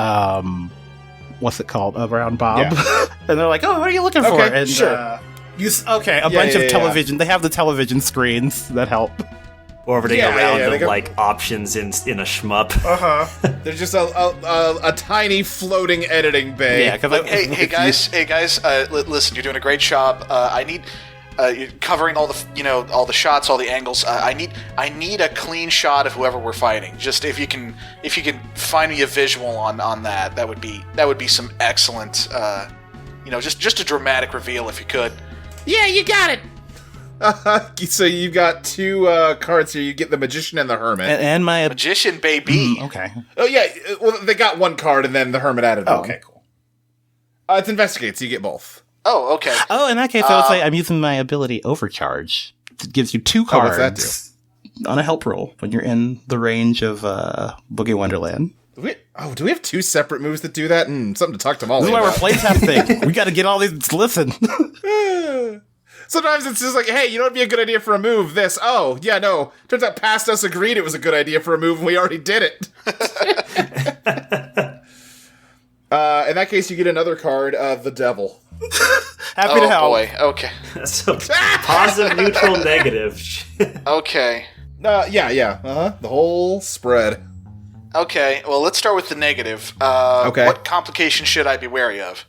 What's it called? Around Bob, Yeah. and they're like, "Oh, what are you looking for?" And sure. a bunch of television. They have the television screens that help. Orbiting around them options in a shmup. There's just a tiny floating editing bay. Yeah, because Hey guys! Listen, you're doing a great job. I need. You're covering all the shots, all the angles. I need a clean shot of whoever we're fighting. Just if you can find me a visual on that would be some excellent, just a dramatic reveal if you could. Yeah, you got it. So you've got 2 cards here. You get the Magician and the Hermit. and my Magician, baby. Okay. Oh yeah. Well, they got 1 card and then the Hermit added on. Okay, cool. It's investigate, so you get both. Oh, okay. Oh, in that case, I would say I'm using my ability Overcharge. It gives you 2 cards what's that on a help roll when you're in the range of Boogie Wonderland. Do we have 2 separate moves that do that? Something to talk to Molly This is why we're about. playtesting. We got to get all these. Listen. Sometimes it's just hey, you know what'd be a good idea for a move? This. Oh, yeah, no. Turns out past us agreed it was a good idea for a move, and we already did it. In that case, you get another card, the Devil. Happy to help. Oh boy. Okay. So positive, neutral, negative. Okay. Yeah. The whole spread. Okay, well, let's start with the negative. Okay. What complications should I be wary of?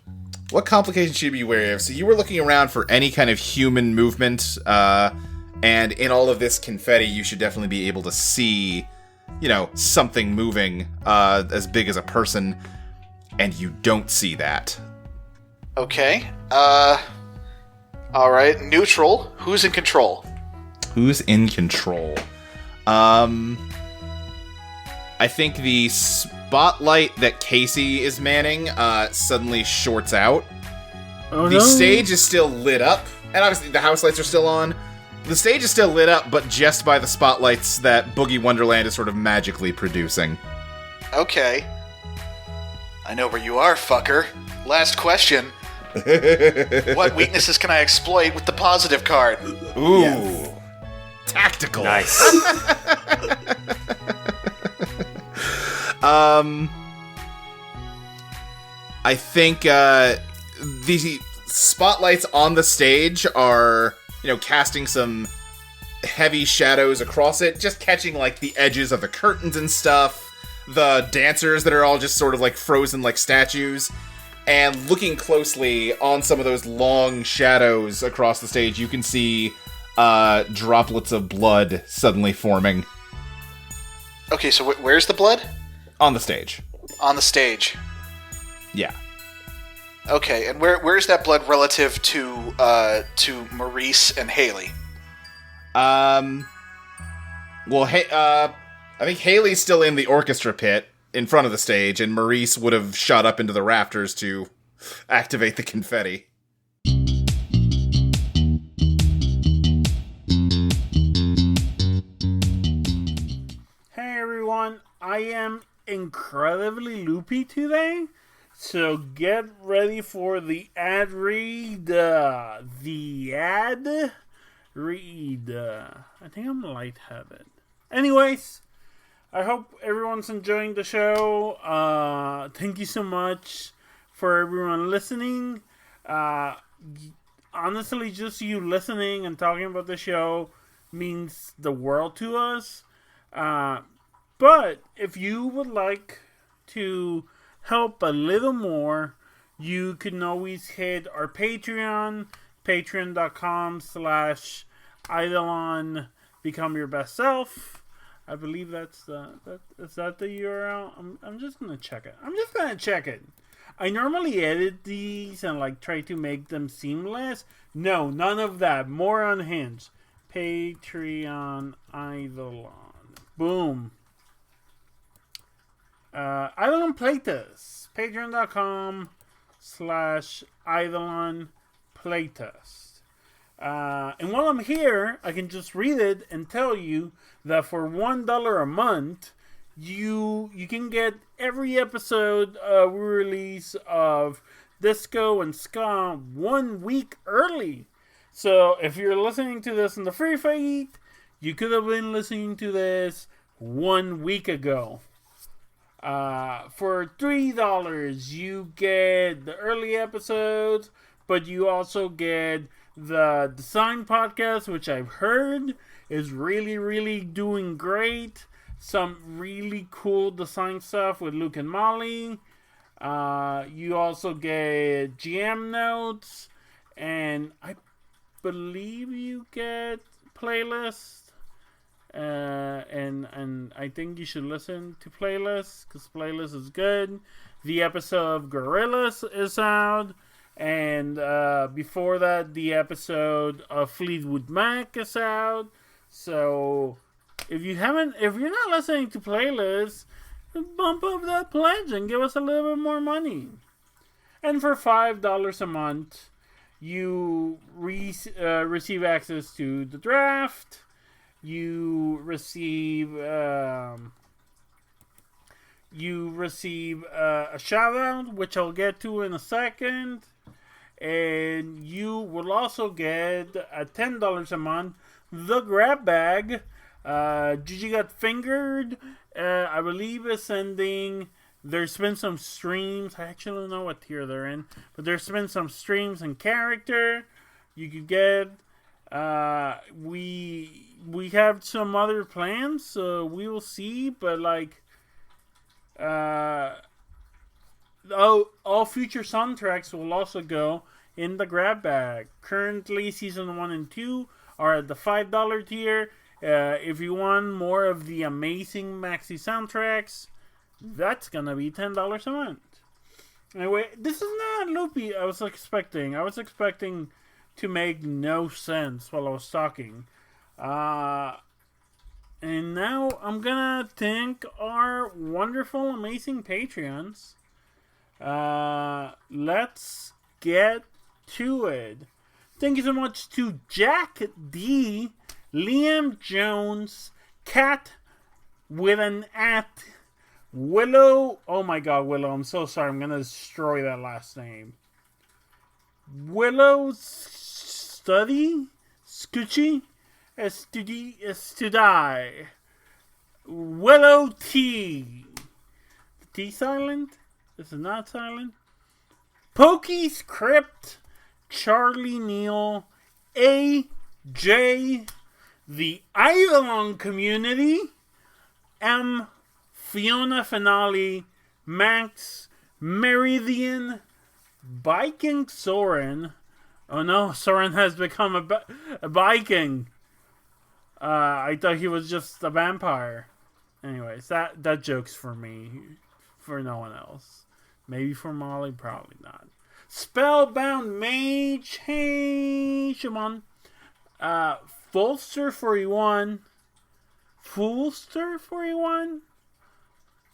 What complications should you be wary of? So you were looking around for any kind of human movement, and in all of this confetti, you should definitely be able to see, something moving as big as a person, and you don't see that. Okay. Alright, neutral. Who's in control? Who's in control? I think the spotlight that Casey is manning suddenly shorts out. Oh, The no. stage is still lit up, and obviously the house lights are still on. The stage is still lit up, but just by the spotlights that Boogie Wonderland is sort of magically producing. Okay. I know where you are, fucker. Last question. What weaknesses can I exploit with the positive card? Ooh. Yes. Tactical. Nice. I think the spotlights on the stage are, casting some heavy shadows across it, just catching like the edges of the curtains and stuff. The dancers that are all just sort of like frozen like statues. And looking closely on some of those long shadows across the stage, you can see droplets of blood suddenly forming Okay, so where's the blood? on the stage. On the stage. Yeah. Okay, and where's that blood relative to Maurice and Haley? Well, I think Haley's still in the orchestra pit in front of the stage, and Maurice would have shot up into the rafters to activate the confetti. Hey everyone, I am incredibly loopy today, so get ready for the ad read. The ad read. I think I'm lightheaded. Anyways, I hope everyone's enjoying the show. Thank you so much for everyone listening. Honestly, just you listening and talking about the show means the world to us. But if you would like to help a little more, you can always hit our Patreon, patreon.com/Eidolon, become your best self. I believe is that the URL? I'm just gonna check it. I normally edit these and try to make them seamless. No, none of that. More unhinged. Patreon Eidolon. Boom. Eidolon Playtest. Patreon.com/Eidolon Playtest. And while I'm here, I can just read it and tell you that for $1 a month, you can get every episode we release of Disco and Ska 1 week early. So if you're listening to this in the free feed, you could have been listening to this 1 week ago. For $3, you get the early episodes, but you also get the design podcast, which I've heard is really, really doing great. Some really cool design stuff with Luke and Molly. You also get GM notes, and I believe you get playlists. And I think you should listen to playlists because playlist is good. The episode of Gorillas is out, and before that, the episode of Fleetwood Mac is out. So if you're not listening to playlists, bump up that pledge and give us a little bit more money. And for $5 a month, you receive access to the draft. You receive a shout out, which I'll get to in a second, and you will also get at $10 a month the grab bag. Gigi Got Fingered, I believe is sending. There's been some streams. I actually don't know what tier they're in, but there's been some streams and character you could get. We we have some other plans, so we will see. But like, all future soundtracks will also go in the grab bag. Currently, season 1 and 2 are at the $5 tier. If you want more of the amazing maxi soundtracks, that's gonna be $10 a month. Anyway, this is not loopy. I was expecting to make no sense while I was talking. And now I'm gonna thank our wonderful, amazing Patreons. Let's get to it. Thank you so much to Jack D, Liam Jones, Cat with an at, Willow. Oh my god, Willow, I'm so sorry. I'm gonna destroy that last name. Willow Study Scoochie Estudai. Willow T. T silent? This is not silent. Pokey Script, Charlie Neal, AJ, the Eidolon Community, M, Fiona Finale, Max, Meridian, Viking Soren. Oh no, Soren has become a Viking. I thought he was just a vampire. Anyways, that joke's for me, for no one else. Maybe for Molly, probably not. Spellbound Mage, hey, Shimon. Folster 41. Foolster 41.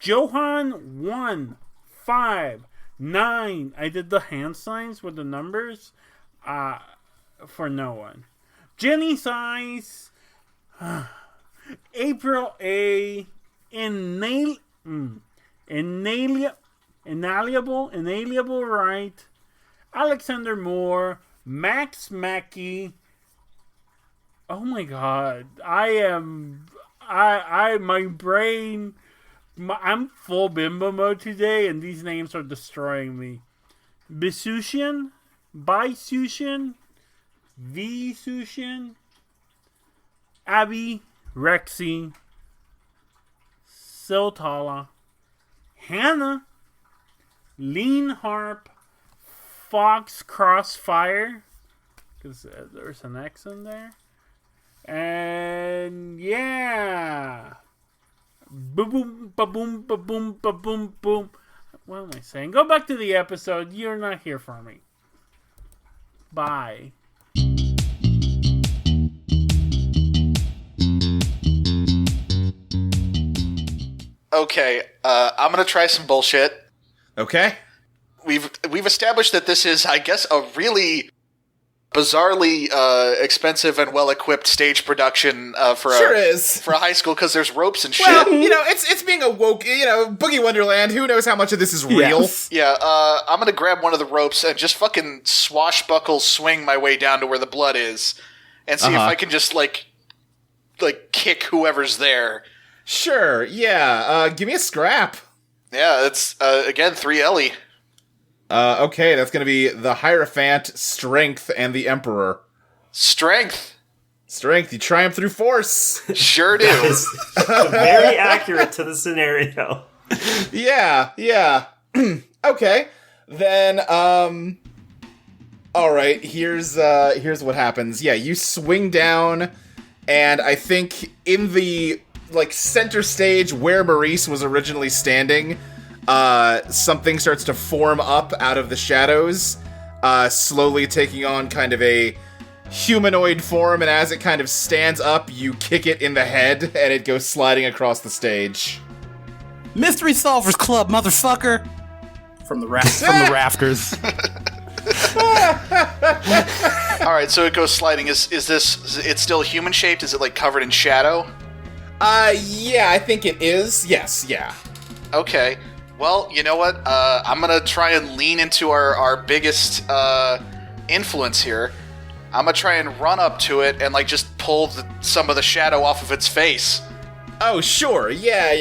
Johan 159. I did the hand signs with the numbers. For no one. Jenny Size. April A. Inalienable Right. Alexander Moore. Max Mackey. Oh my god. My brain, I'm full bimbo mode today, and these names are destroying me. Bisusian, Bisusian, Visusian, Abby, Rexy, Siltala, Hannah, Lean Harp, Fox Crossfire, because there's an X in there. And yeah, boom, ba boom, ba boom, ba boom, boom. What am I saying? Go back to the episode. You're not here for me. Bye. Okay, I'm gonna try some bullshit. Okay. We've established that this is, I guess, a really bizarrely expensive and well-equipped stage production for a high school, because there's ropes and shit. Well, it's being a woke, Boogie Wonderland. Who knows how much of this is real? Yes. Yeah, I'm gonna grab one of the ropes and just fucking swashbuckle swing my way down to where the blood is, and see if I can just like kick whoever's there. Sure. Yeah. Give me a scrap. Yeah, it's again 3 Ellie. Okay, that's going to be the Hierophant, Strength, and the Emperor. Strength. You triumph through force. Sure do. Very accurate to the scenario. Yeah. Okay. Then, alright, here's what happens. Yeah, you swing down, and I think in the, center stage where Maurice was originally standing, something starts to form up out of the shadows, slowly taking on kind of a humanoid form, and as it kind of stands up, you kick it in the head, and it goes sliding across the stage. Mystery Solvers Club, motherfucker! From the rafters. Alright, so it goes sliding. Is this, it's still human shaped? Is it covered in shadow? Yeah, I think it is. Yes, yeah. Okay. Well, you know what? I'm gonna try and lean into our biggest influence here. I'm gonna try and run up to it and just pull some of the shadow off of its face. Oh, sure. Yeah.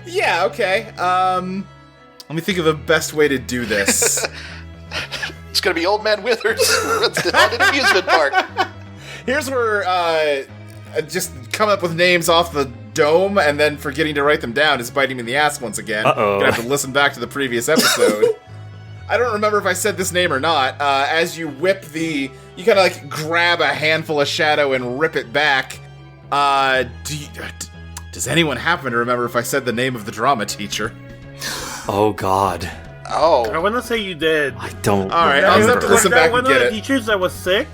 Yeah, okay. Let me think of the best way to do this. It's going to be Old Man Withers at the haunted amusement park. Here's where just coming up with names off the dome and then forgetting to write them down is biting me in the ass once again. Uh-oh. Gonna have to listen back to the previous episode. I don't remember if I said this name or not. As you whip you kind of like grab a handful of shadow and rip it back. Does anyone happen to remember if I said the name of the drama teacher? Oh, God. Oh. I want to say you did. I don't All right, remember. I'll just have to listen Was that back one and of get the it. teachers that was sick?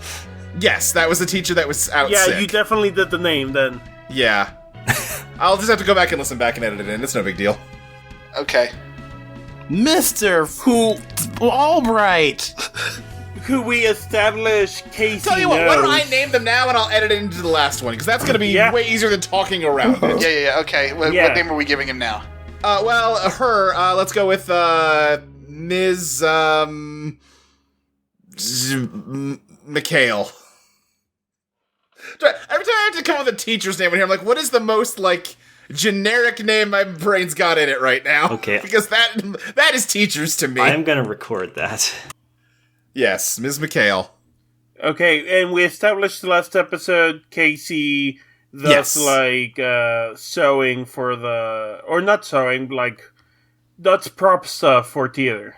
Yes, that was the teacher that was out Yeah, sick. you definitely did the name then. Yeah. I'll just have to go back and listen back and edit it in. It's no big deal. Okay. Mr. Albright. Who we established Casey Tell you what, why don't I knows. name them now and I'll edit it into the last one, because that's going to be Yeah. way easier than talking around it. Yeah, okay. What name are we giving him now? Let's go with, Ms. McHale. Every time I have to come up with a teacher's name in here, I'm like, what is the most, like, generic name my brain's got in it right now? Okay. Because that is teachers to me. I am going to record that. Yes, Ms. McHale. Okay, and we established the last episode Casey thus sewing for the... Or not sewing, like... That's prop stuff for theater.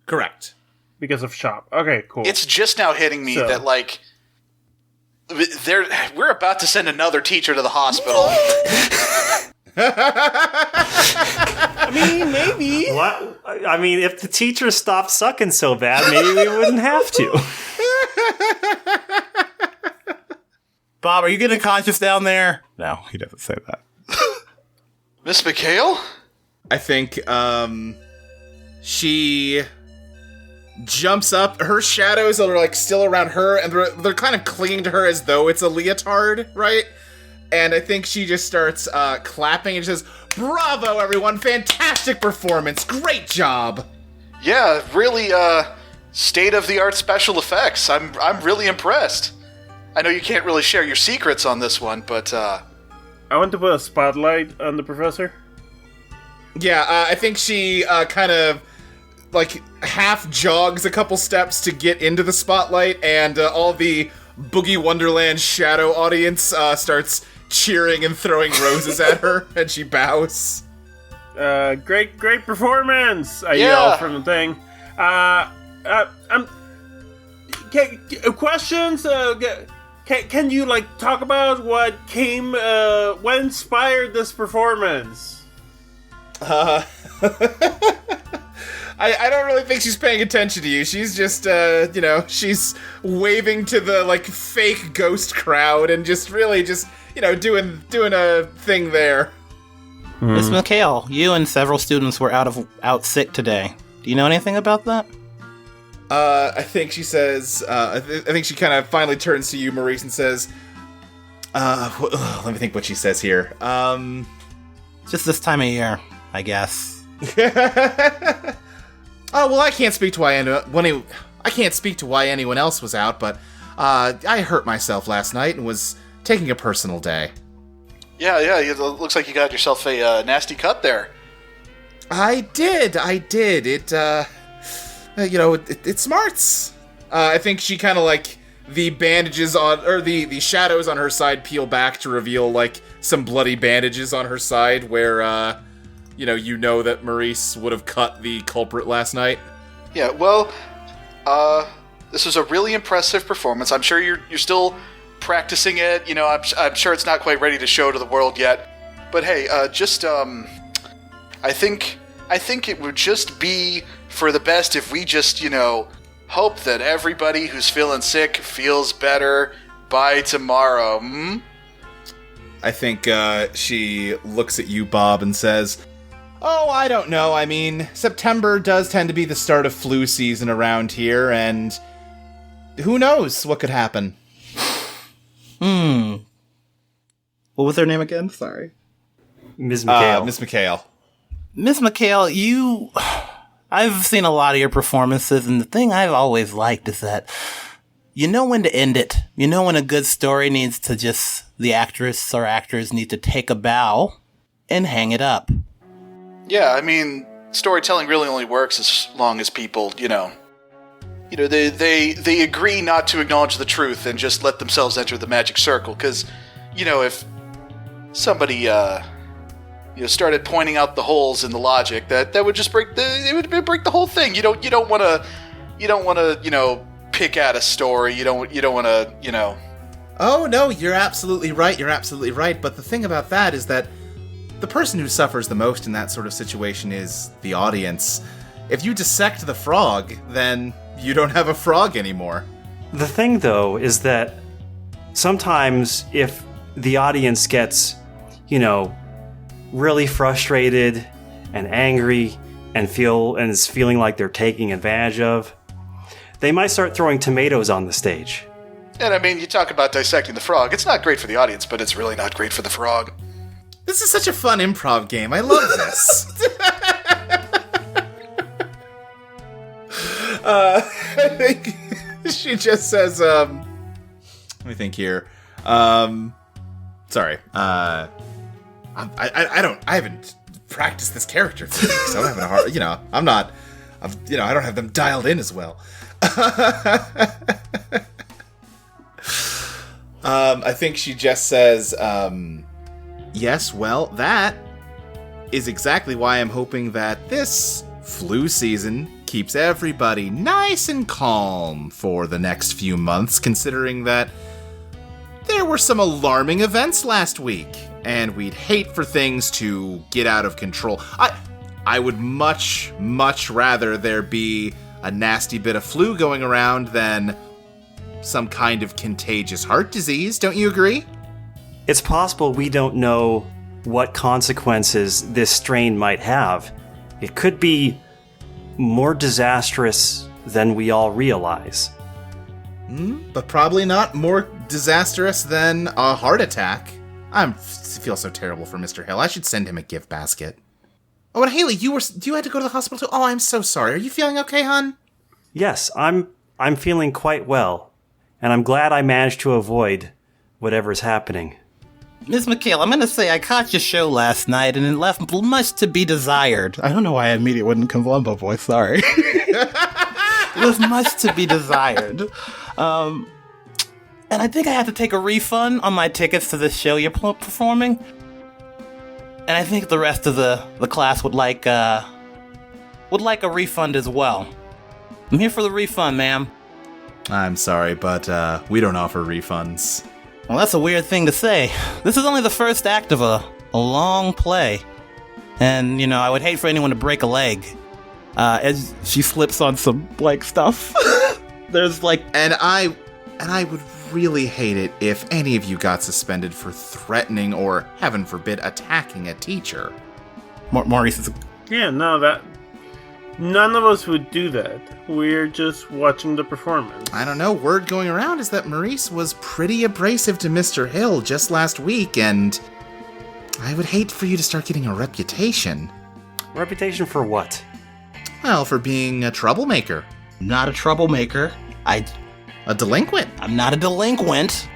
Correct. Because of shop. Okay, cool. It's just now hitting me that, like, we're about to send another teacher to the hospital. I mean, maybe. What? I mean, if the teacher stopped sucking so bad, maybe we wouldn't have to. Bob, are you getting conscious down there? No, he doesn't say that. Miss McHale? I think, she jumps up. Her shadows are, like, still around her, and they're kind of clinging to her as though it's a leotard, right? And I think she just starts, clapping and says, "Bravo, everyone! Fantastic performance! Great job!" Yeah, really, state-of-the-art special effects. I'm really impressed. I know you can't really share your secrets on this one, but, I want to put a spotlight on the professor. Yeah, I think she, kind of, like, half jogs a couple steps to get into the spotlight, and all the Boogie Wonderland shadow audience starts cheering and throwing roses at her, and she bows. Great performance! I Yeah. yell from the thing. Questions? Can you, like, talk about what inspired this performance? I don't really think she's paying attention to you. She's just, she's waving to the, like, fake ghost crowd and just really just, doing a thing there. Miss McHale, you and several students were out sick today. Do you know anything about that? I think she says, I think she kind of finally turns to you, Maurice, and says, let me think what she says here. Just this time of year, I guess. Oh, well, I can't speak to why anyone else was out, but, I hurt myself last night and was taking a personal day. yeah, it looks like you got yourself a nasty cut there. I did. It, it smarts. I think she kind of, like, the bandages the shadows on her side peel back to reveal, like, some bloody bandages on her side where, you know that Maurice would have cut the culprit last night. Yeah, well, this was a really impressive performance. I'm sure you're still practicing it. I'm sure it's not quite ready to show to the world yet. But hey, I think it would just be for the best if we just, hope that everybody who's feeling sick feels better by tomorrow. I think she looks at you, Bob, and says, "Oh, I don't know. I mean, September does tend to be the start of flu season around here, and who knows what could happen." What was her name again? Sorry. Ms. McHale. Miss McHale. Miss McHale, I've seen a lot of your performances, and the thing I've always liked is that you know when to end it. You know when a good story needs to the actress or actors need to take a bow and hang it up. Yeah, I mean, storytelling really only works as long as people, they agree not to acknowledge the truth and just let themselves enter the magic circle. Because, if somebody started pointing out the holes in the logic, that would just break the whole thing. You don't want to pick at a story. You don't want to. Oh no, you're absolutely right. You're absolutely right. But the thing about that is that the person who suffers the most in that sort of situation is the audience. If you dissect the frog, then you don't have a frog anymore. The thing, though, is that sometimes if the audience gets, really frustrated and angry and is feeling like they're taking advantage of, they might start throwing tomatoes on the stage. And I mean, you talk about dissecting the frog. It's not great for the audience, but it's really not great for the frog. This is such a fun improv game. I love this. I think she just says, let me think here. Sorry. I haven't practiced this character for weeks, so I'm having a hard, I don't have them dialed in as well. I think she just says, yes, well, that is exactly why I'm hoping that this flu season keeps everybody nice and calm for the next few months, considering that there were some alarming events last week, and we'd hate for things to get out of control. I would much, much rather there be a nasty bit of flu going around than some kind of contagious heart disease. Don't you agree? It's possible we don't know what consequences this strain might have. It could be more disastrous than we all realize. But probably not more disastrous than a heart attack. I feel so terrible for Mr. Hill. I should send him a gift basket. Oh, and Haley, you had to go to the hospital too? Oh, I'm so sorry. Are you feeling okay, hon? Yes, I'm feeling quite well, and I'm glad I managed to avoid whatever's happening. Ms. McHale, I'm going to say I caught your show last night, and it left much to be desired. I don't know why I immediately went in Columbo voice, sorry. It was much to be desired. And I think I have to take a refund on my tickets to this show you're performing. And I think the rest of the class would like a refund as well. I'm here for the refund, ma'am. I'm sorry, but we don't offer refunds. Well, that's a weird thing to say. This is only the first act of a long play. And, I would hate for anyone to break a leg. As she slips on some, stuff. There's, And I would really hate it if any of you got suspended for threatening or, heaven forbid, attacking a teacher. Maurice is... Yeah, no, none of us would do that. We're just watching the performance. I don't know, word going around is that Maurice was pretty abrasive to Mr. Hill just last week, and I would hate for you to start getting a reputation. Reputation for what? Well, for being a troublemaker. Not a troublemaker. A delinquent. I'm not a delinquent.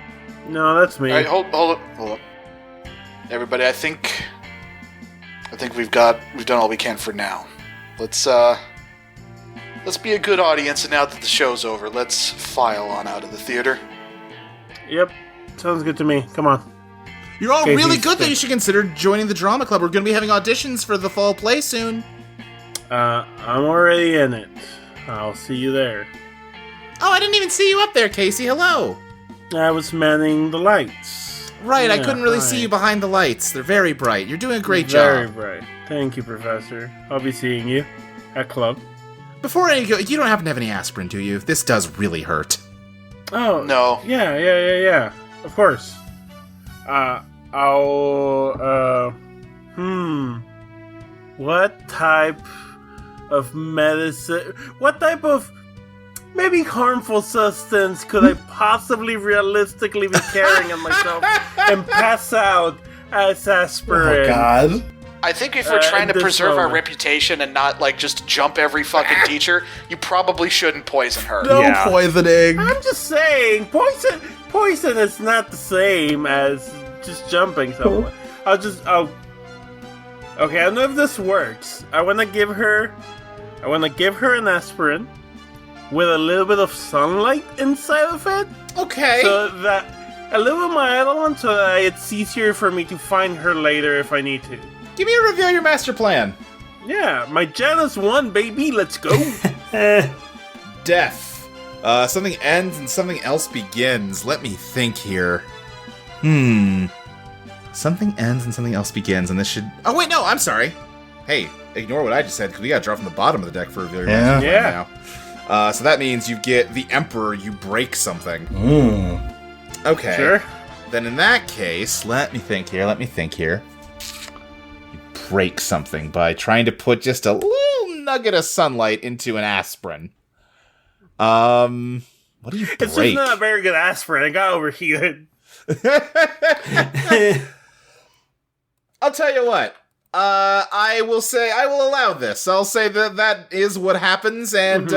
No, that's me. All right, hold up. Everybody, I think we've done all we can for now. Let's be a good audience, and now that the show's over, let's file on out of the theater. Yep, sounds good to me. Come on. You're all really good that you should consider joining the drama club. We're going to be having auditions for the fall play soon. I'm already in it. I'll see you there. Oh, I didn't even see you up there, Casey. Hello. I was manning the lights. Right, I couldn't really hi. see you behind the lights. They're very bright. You're doing a great Very job. bright. Thank you, Professor. I'll be seeing you at club. Before I go, you don't happen to have any aspirin, do you? This does really hurt. Oh No. Yeah. Of course. What type of medicine? What type of maybe harmful substance could I possibly realistically be carrying on myself and pass out as aspirin? Oh, God. I think if we're trying to this preserve our moment. reputation and not, just jump every fucking teacher, you probably shouldn't poison her. No Yeah. poisoning. I'm just saying, poison is not the same as just jumping someone. Okay, I don't know if this works. I want to give her an aspirin, with a little bit of sunlight inside of it. Okay. So that a little bit of my Eidolon, so that it's easier for me to find her later if I need to. Give me a review of your master plan. Yeah, my Janus 1, baby, let's go. Death. Something ends and something else begins. Let me think here. Something ends and something else begins, and this should... Oh, wait, no, I'm sorry. Hey, ignore what I just said, because we got to draw from the bottom of the deck for reveal your master plan now. So that means you get the Emperor, you break something. Okay. Sure. Then in that case, let me think here. You break something by trying to put just a little nugget of sunlight into an aspirin. What do you break? It's just not a very good aspirin. I got overheated. I'll tell you what. I will allow this. I'll say that is what happens, and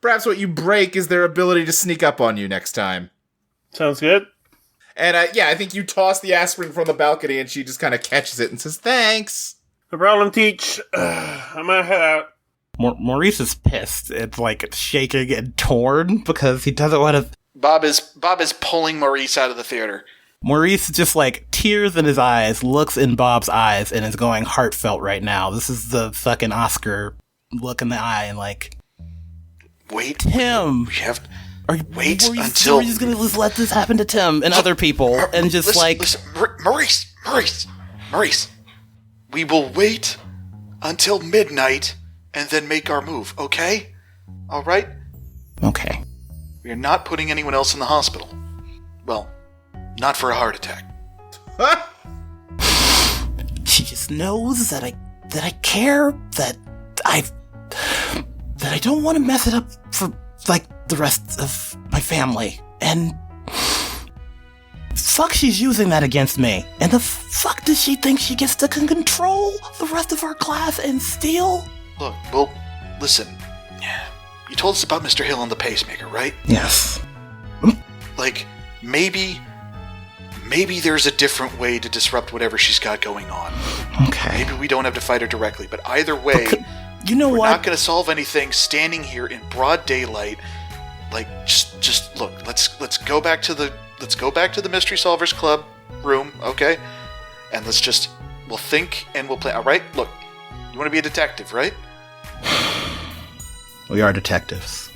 perhaps what you break is their ability to sneak up on you next time. Sounds good. And I think you toss the aspirin from the balcony, and she just kind of catches it and says, "Thanks." No problem, Teach. I'm gonna head out. Maurice is pissed. It's like shaking and torn because he doesn't want to. Bob is pulling Maurice out of the theater. Maurice just like tears in his eyes, looks in Bob's eyes, and is going heartfelt right now. This is the fucking Oscar look in the eye and like, wait, Tim. We have. Wait until. We're just gonna just let this happen to Tim and other people, and just listen, Maurice. We will wait until midnight and then make our move. Okay? All right. Okay. We are not putting anyone else in the hospital. Well, not for a heart attack. She just knows that I care, that I don't want to mess it up for like the rest of my family. And fuck, she's using that against me. And the fuck does she think she gets to control the rest of our class and steal? Look, well, listen. You told us about Mr. Hill and the pacemaker, right? Yes. Like, maybe there's a different way to disrupt whatever she's got going on. Okay. Maybe we don't have to fight her directly, but either way, you know we're what? not going to solve anything standing here in broad daylight. Like, just look. Let's go back to the Mystery Solvers Club room, okay? And we'll think and we'll play. All right? Look, you want to be a detective, right? We are detectives.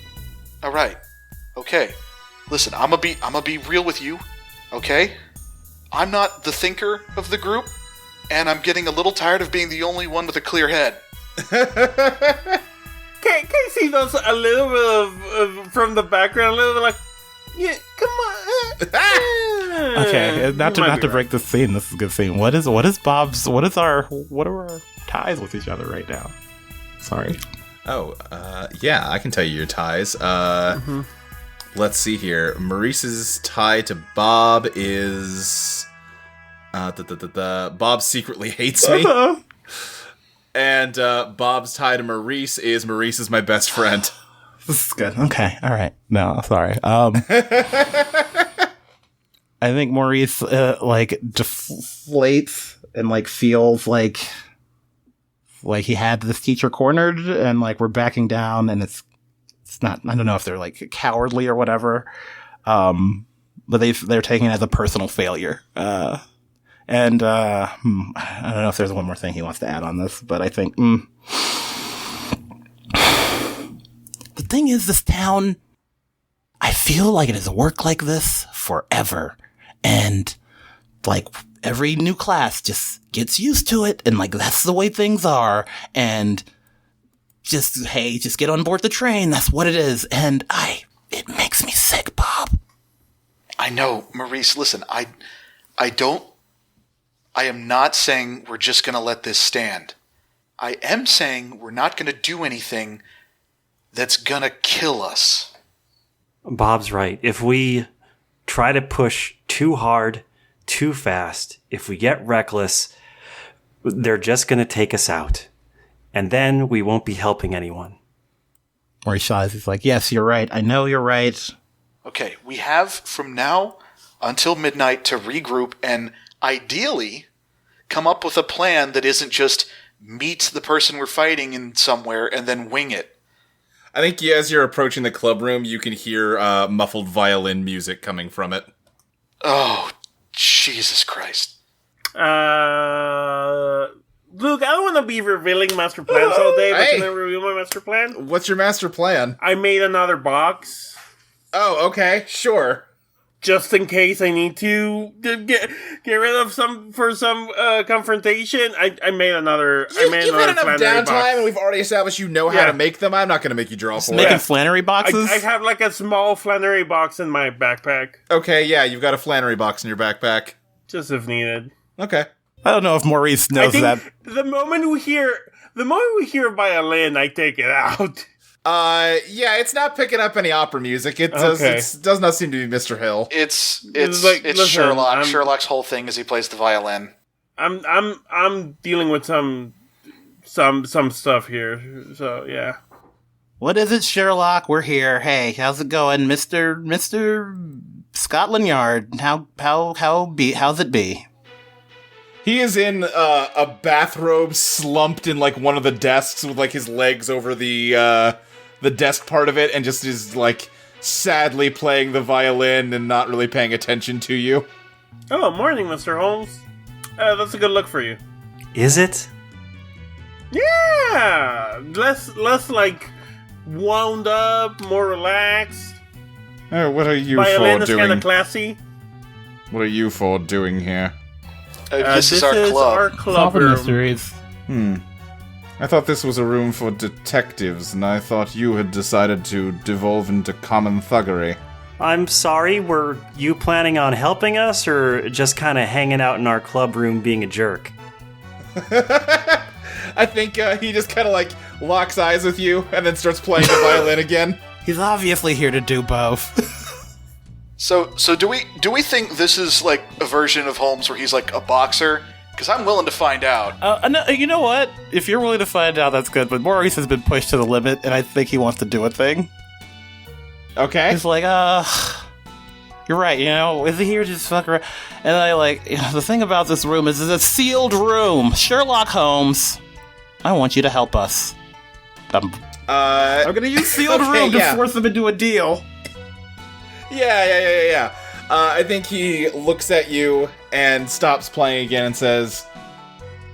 All right. Okay. Listen, I'm gonna be real with you, okay? I'm not the thinker of the group, and I'm getting a little tired of being the only one with a clear head. Casey does a little bit of from the background, a little bit like, yeah, come on. Okay, not to break this scene. This is a good scene. What are our ties with each other right now? Sorry. Oh, yeah, I can tell you your ties. Let's see here. Maurice's tie to Bob is... Bob secretly hates me. And Bob's tie to Maurice is is my best friend. This is good. Okay, all right. No, sorry. I think Maurice, deflates and, feels like he had this teacher cornered and, we're backing down and it's not, I don't know if they're, cowardly or whatever, but they're taking it as a personal failure. I don't know if there's one more thing he wants to add on this, but I think, the thing is, this town, I feel like it has worked like this forever. And, every new class just gets used to it, and, that's the way things are. And just get on board the train. That's what it is. And it makes me sick, Bob. I know, Maurice, listen, I am not saying we're just going to let this stand. I am saying we're not going to do anything that's going to kill us. Bob's right. If we try to push too hard, too fast, if we get reckless, they're just going to take us out. And then we won't be helping anyone. Or he sighs. He's like, yes, you're right. I know you're right. Okay, we have from now until midnight to regroup and ideally come up with a plan that isn't just meet the person we're fighting in somewhere and then wing it. I think as you're approaching the club room, you can hear muffled violin music coming from it. Oh, Jesus Christ. Luke, I don't want to be revealing master plans all day, but can I reveal my master plan? What's your master plan? I made another box. Oh, okay, sure. Just in case I need to get rid of some confrontation. I made another. You've had enough downtime, and we've already established you know how to make them. I'm not going to make you draw for it. Making Flannery boxes? I have like a small Flannery box in my backpack. Okay, yeah, you've got a Flannery box in your backpack. Just if needed. Okay. I don't know if Maurice knows that. The moment we hear violin, I take it out. Yeah, it's not picking up any opera music. It does not seem to be Mr. Hill. It's listen, Sherlock. Sherlock's whole thing is he plays the violin. I'm dealing with some stuff here. So yeah. What is it, Sherlock? We're here. Hey, how's it going, Mister Scotland Yard? How's it be? He is in a bathrobe, slumped in like one of the desks with like his legs over the desk part of it, and just is like sadly playing the violin and not really paying attention to you. Oh, morning, Mr. Holmes. That's a good look for you. Is it? Yeah, less like wound up, more relaxed. Oh, what are you violin for is doing? kind of classy. What are you for doing here? This is our club. Solving room. mysteries. I thought this was a room for detectives, and I thought you had decided to devolve into common thuggery. I'm sorry, were you planning on helping us, or just kind of hanging out in our club room being a jerk? I think he just kind of like locks eyes with you, and then starts playing the violin again. He's obviously here to do both. So do we think this is like a version of Holmes where he's like a boxer? Because I'm willing to find out. No, you know what? If you're willing to find out, that's good. But Maurice has been pushed to the limit, and I think he wants to do a thing. Okay. He's like, you're right, you know, is he here to just fuck around? And I the thing about this room is it's a sealed room. Sherlock Holmes, I want you to help us. I'm gonna use sealed room to force him into a deal. Yeah. I think he looks at you and stops playing again and says,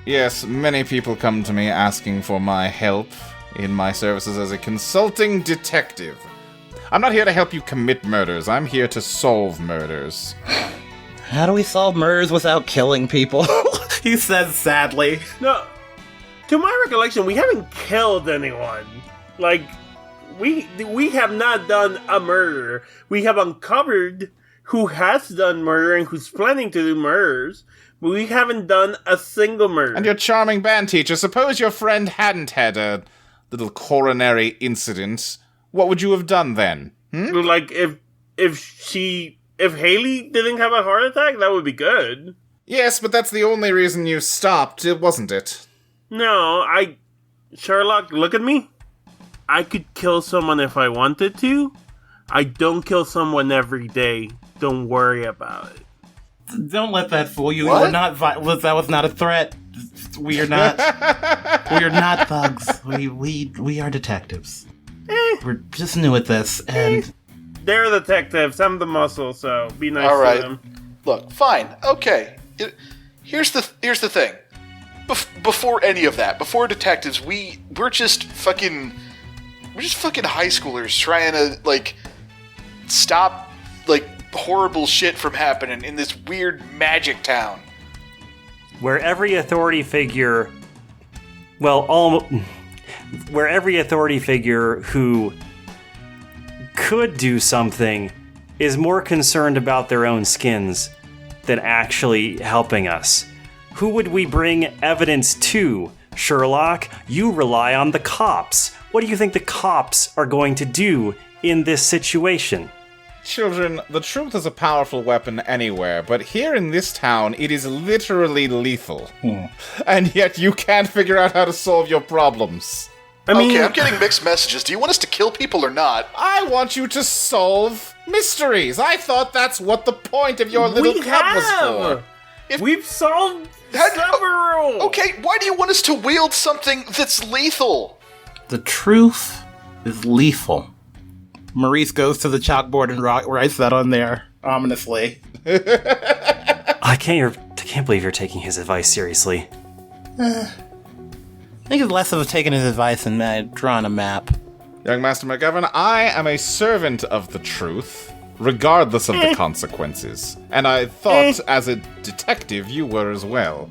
"Yes, many people come to me asking for my help in my services as a consulting detective. I'm not here to help you commit murders. I'm here to solve murders." How do we solve murders without killing people? He says sadly. No, to my recollection, we haven't killed anyone. Like, we have not done a murder. We have uncovered who has done murder and who's planning to do murders, but we haven't done a single murder. And your charming band teacher, suppose your friend hadn't had a little coronary incident. What would you have done then? Like, if Haley didn't have a heart attack, that would be good. Yes, but that's the only reason you stopped, wasn't it? No, Sherlock, look at me. I could kill someone if I wanted to. I don't kill someone every day. Don't worry about it. Don't let that fool you. What? We're not that was not a threat. We are not. We are not thugs. We are detectives. We're just new at this, and they're detectives. I'm the muscle, so be nice all right. to them. Look, fine, okay. Here's the thing. Before any of that, before detectives, we're just fucking high schoolers trying to like stop like horrible shit from happening in this weird magic town. Where every authority figure, where every authority figure who could do something is more concerned about their own skins than actually helping us. Who would we bring evidence to? Sherlock, you rely on the cops. What do you think the cops are going to do in this situation? Children, the truth is a powerful weapon anywhere, but here in this town, it is literally lethal. And yet you can't figure out how to solve your problems. I mean, okay, I'm getting mixed messages. Do you want us to kill people or not? I want you to solve mysteries. I thought that's what the point of your little club was for. We've solved several. Okay, why do you want us to wield something that's lethal? the truth is lethal. Maurice goes to the chalkboard and writes that on there, ominously. I can't believe you're taking his advice seriously. I think it's less of taking his advice and drawing a map. Young Master McGovern, I am a servant of the truth, regardless of the consequences. And I thought, as a detective, you were as well.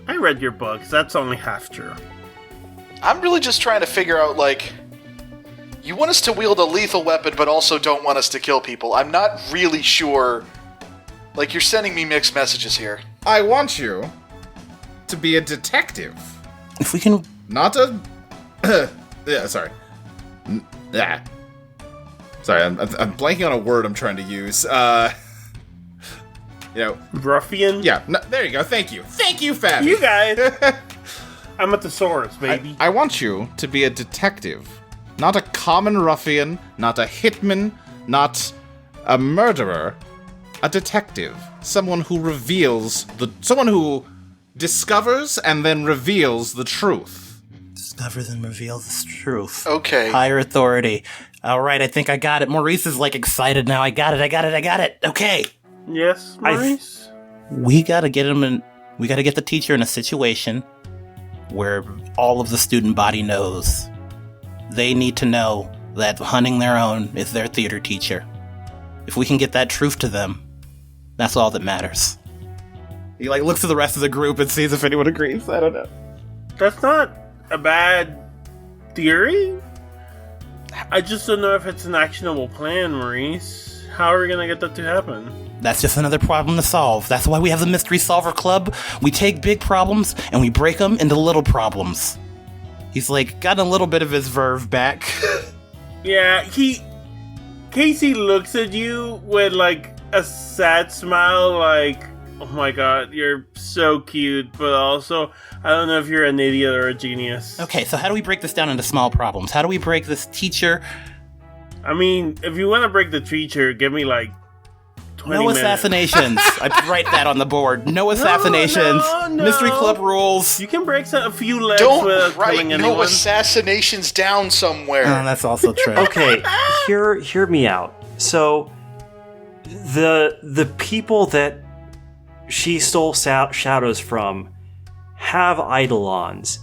I read your books. That's only half true. I'm really just trying to figure out, like, you want us to wield a lethal weapon, but also don't want us to kill people. I'm not really sure. Like, you're sending me mixed messages here. I want you to be a detective. If we can... Not a... yeah, sorry. Yeah. Sorry, I'm blanking on a word I'm trying to use. Ruffian? Yeah, no, there you go. Thank you. Thank you, Fabby. You guys. I'm at the source, baby. I want you to be a detective. Not a common ruffian, not a hitman, not a murderer. A detective. Someone who someone who discovers and then reveals the truth. Discovers and reveals the truth. Okay. Higher authority. All right, I think I got it. Maurice is, like, excited now. I got it. Okay. Yes, Maurice? We gotta get we gotta get the teacher in a situation where all of the student body knows. They need to know that hunting their own is their theater teacher. If we can get that truth to them, that's all that matters. He, like, looks to the rest of the group and sees if anyone agrees. I don't know. That's not a bad theory. I just don't know if it's an actionable plan, Maurice. How are we gonna get that to happen? That's just another problem to solve. That's why we have the Mystery Solver Club. We take big problems and we break them into little problems. He's, like, gotten a little bit of his verve back. Yeah, Casey looks at you with, like, a sad smile, like, oh my god, you're so cute, but also, I don't know if you're an idiot or a genius. Okay, so how do we break this down into small problems? How do we break this teacher? I mean, if you want to break the teacher, give me, like, 20 No minutes. assassinations. I write that on the board. No assassinations. no. Mystery Club rules. You can break a few legs Don't without write killing no anyone. assassinations down somewhere. Oh, that's also true. Okay, hear me out. So, the people that she stole shadows from have Eidolons.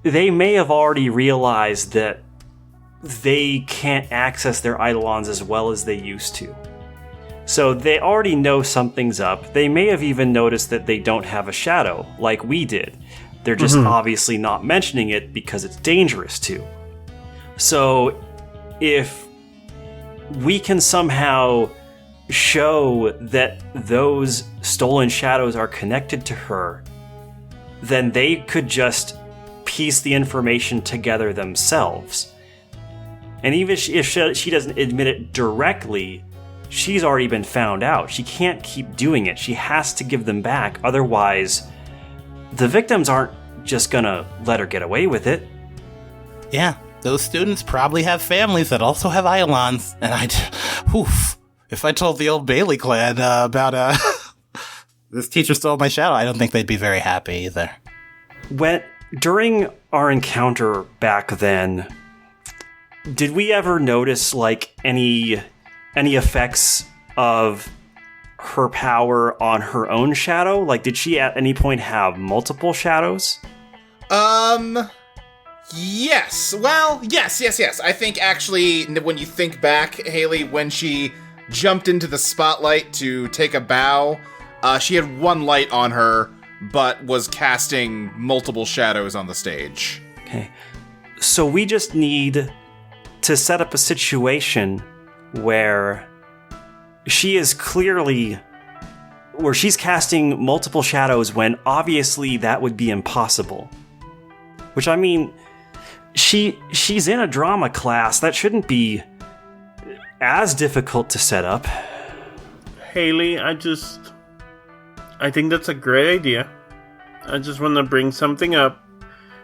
They may have already realized that they can't access their Eidolons as well as they used to. So they already know something's up. They may have even noticed that they don't have a shadow, like we did. They're just obviously not mentioning it because it's dangerous to. So if we can somehow show that those stolen shadows are connected to her, then they could just piece the information together themselves. And even if she doesn't admit it directly, she's already been found out. She can't keep doing it. She has to give them back. Otherwise, the victims aren't just gonna let her get away with it. Yeah, those students probably have families that also have Eidolons. And if I told the Old Bailey clan about this teacher stole my shadow, I don't think they'd be very happy either. During our encounter back then, did we ever notice, like, any effects of her power on her own shadow? Like, did she at any point have multiple shadows? Yes. Well, yes. I think actually, when you think back, Haley, when she jumped into the spotlight to take a bow, she had one light on her, but was casting multiple shadows on the stage. Okay. So we just need to set up a situation where she's casting multiple shadows when obviously that would be impossible. Which, I mean, she's in a drama class. That shouldn't be as difficult to set up. Haley, I think that's a great idea. I just want to bring something up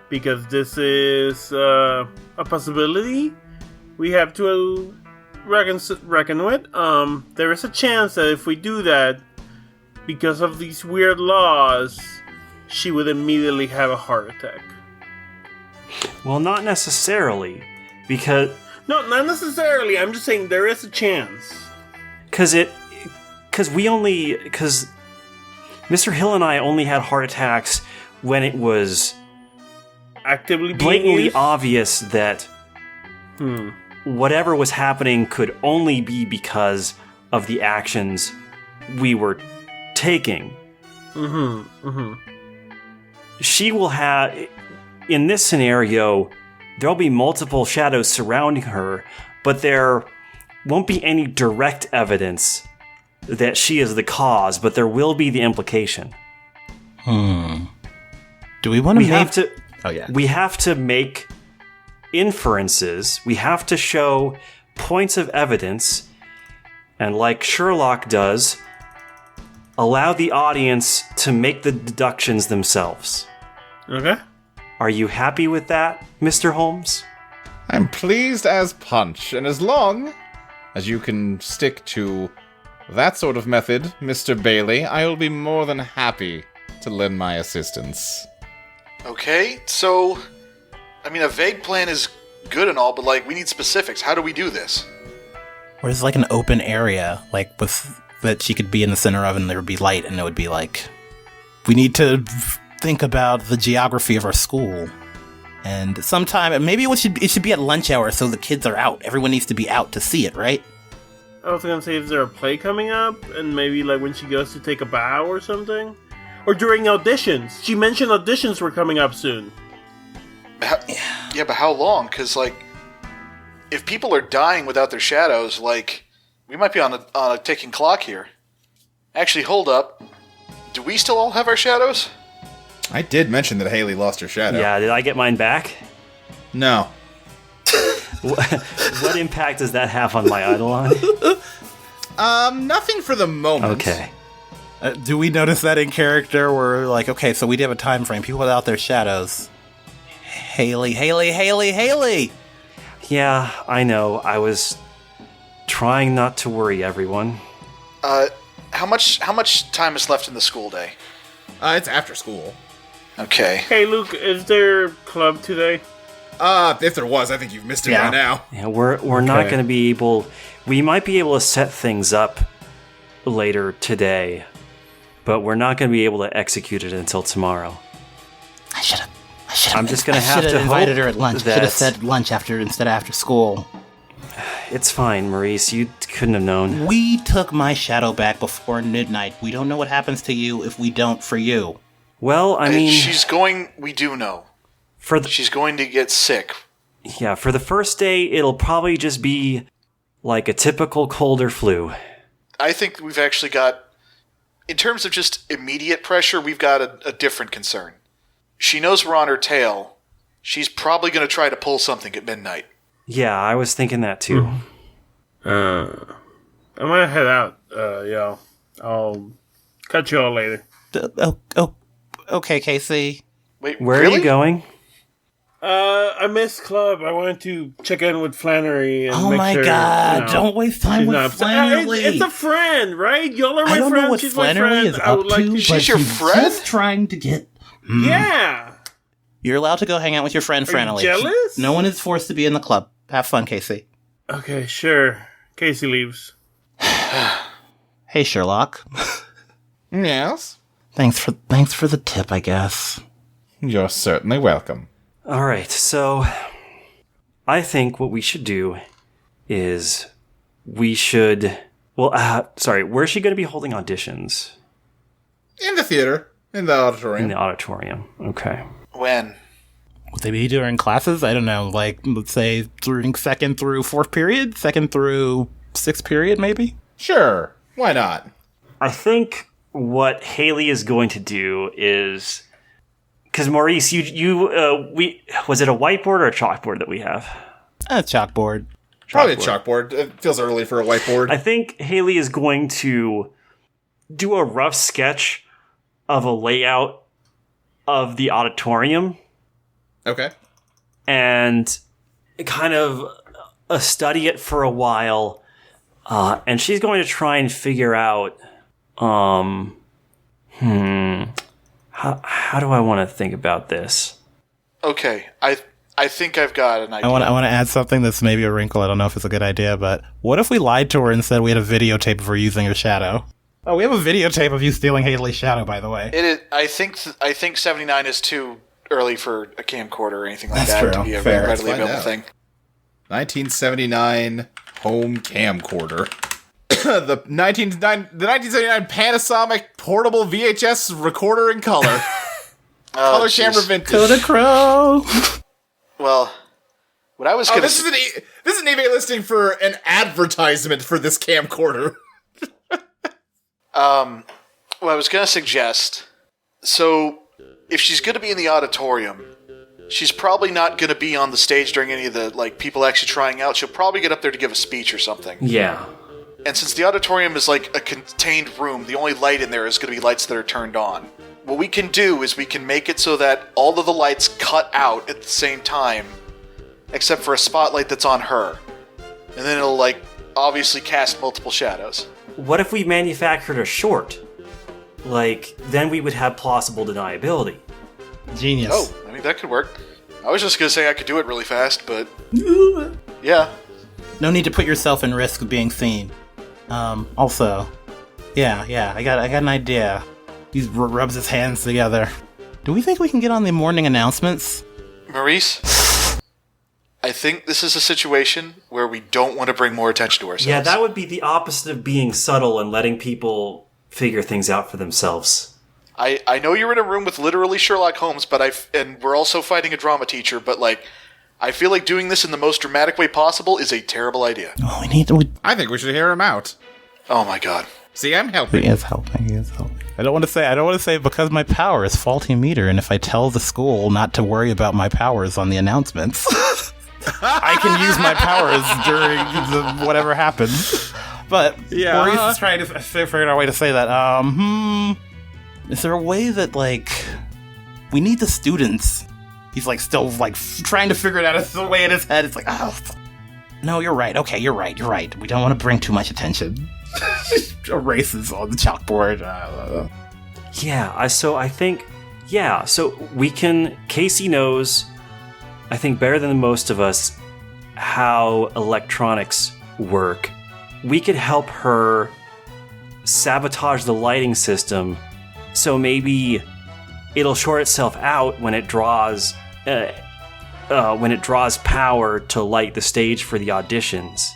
because this is a possibility we have to reckon with. There is a chance that if we do that, because of these weird laws, she would immediately have a heart attack. Well, not necessarily. Because No, not necessarily. I'm just saying there is a chance. because Mr. Hill and I only had heart attacks when it was Actively being blatantly used? obvious that whatever was happening could only be because of the actions we were taking. She will have, in this scenario, there'll be multiple shadows surrounding her, but there won't be any direct evidence that she is the cause, but there will be the implication. Do we want We have to. Oh yeah. We have to make inferences. We have to show points of evidence, and like Sherlock does, allow the audience to make the deductions themselves. Okay. Are you happy with that, Mr. Holmes? I'm pleased as punch, and as long as you can stick to that sort of method, Mr. Bailey, I will be more than happy to lend my assistance. Okay, so, I mean, a vague plan is good and all, but, like, we need specifics. How do we do this? Or is like an open area, like with that she could be in the center of, and there would be light, and it would be like, we need to think about the geography of our school. And sometime, maybe it should be at lunch hour, so the kids are out. Everyone needs to be out to see it, right? I was gonna say, is there a play coming up? And maybe like when she goes to take a bow or something? Or during auditions. She mentioned auditions were coming up soon. Yeah, but how long? Because, like, if people are dying without their shadows, like, we might be on a ticking clock here. Actually, hold up. Do we still all have our shadows? I did mention that Haley lost her shadow. Yeah, did I get mine back? No. What impact does that have on my Eidolon? Nothing for the moment. Okay. Do we notice that in character? We're like, okay, so we do have a time frame. People without their shadows. Haley. Yeah, I know. I was trying not to worry everyone. How much time is left in the school day? It's after school. Okay. Hey Luke, is there club today? If there was, I think you've missed it by now. Yeah, we're not going to be able. We might be able to set things up later today, but we're not going to be able to execute it until tomorrow. I should have. I'm just going to have to invited hope her at lunch. that- Should have said lunch instead of after school. It's fine, Maurice. You couldn't have known. We took my shadow back before midnight. We don't know what happens to you if we don't for you. Well, I mean, we do know. She's going to get sick. Yeah, for the first day, it'll probably just be like a typical cold or flu. I think we've actually got, in terms of just immediate pressure, we've got a different concern. She knows we're on her tail. She's probably going to try to pull something at midnight. Yeah, I was thinking that too. I'm gonna head out, y'all. I'll catch y'all later. Okay, Casey. Wait, Where really? are you going? I missed club. I wanted to check in with Flannery and Oh make my sure, God, don't waste time she's with not upset. Flannery. It's a friend, right? Y'all are my I don't friends. know what She's Flannery my friend. is I would up like to, to. but She's your friend? just trying to get... Yeah. You're allowed to go hang out with your friend, Are you Flannery. jealous? No one is forced to be in the club. Have fun, Casey. Okay, sure. Casey leaves. Hey, Sherlock. Yes? Thanks for the tip, I guess. You're certainly welcome. All right, so I think what we should do is where's she going to be holding auditions? In the theater. In the auditorium. In the auditorium. Okay. When? Would they be during classes? I don't know, like, let's say during second through fourth period? Second through sixth period, maybe? Sure. Why not? I think what Haley is going to do is, because Maurice, was it a whiteboard or a chalkboard that we have? A chalkboard. Probably a chalkboard. It feels early for a whiteboard. I think Haley is going to do a rough sketch of a layout of the auditorium. Okay. And kind of study it for a while. And she's going to try and figure out, how do I want to think about this? Okay, I I think I've got an idea. I want to add something that's maybe a wrinkle. I don't know if it's a good idea, but what if we lied to her and said we had a videotape of her using her shadow? Oh, we have a videotape of you stealing Haley's shadow, by the way. It is. I think 79 is too early for a camcorder or anything like That's that true. to be a Fair. readily Let's find available out. thing. 1979 home camcorder. the 1979 Panasonic portable VHS recorder in color. Color jeez. camera vintage. Kodachrome! Well, what I was Oh, going to this is an eBay listing for an advertisement for this camcorder. well, I was going to suggest. So, if she's going to be in the auditorium, she's probably not going to be on the stage during any of the people actually trying out. She'll probably get up there to give a speech or something. Yeah. And since the auditorium is like a contained room, the only light in there is going to be lights that are turned on. What we can do is we can make it so that all of the lights cut out at the same time, except for a spotlight that's on her. And then it'll, obviously cast multiple shadows. What if we manufactured a short? Then we would have plausible deniability. Genius. Oh, I mean, that could work. I was just going to say I could do it really fast, but... yeah. No need to put yourself in risk of being seen. Also, yeah, I got an idea. He rubs his hands together. Do we think we can get on the morning announcements? Maurice, I think this is a situation where we don't want to bring more attention to ourselves. Yeah, that would be the opposite of being subtle and letting people figure things out for themselves. I know you're in a room with literally Sherlock Holmes, and we're also fighting a drama teacher, but I feel like doing this in the most dramatic way possible is a terrible idea. Oh, we need to... I think we should hear him out. Oh my god. See, I'm helping. He is helping. I don't want to say because my power is faulty meter, and if I tell the school not to worry about my powers on the announcements, I can use my powers during whatever happens. But Yeah. Maurice is trying to figure out a way to say that. Is there a way that we need the students? He's still trying to figure it out. It's the way in his head. It's no, you're right. Okay, you're right. We don't want to bring too much attention. Erases on the chalkboard. Yeah, so we can... Casey knows, I think better than most of us, how electronics work. We could help her sabotage the lighting system, so maybe it'll short itself out when it draws power to light the stage for the auditions.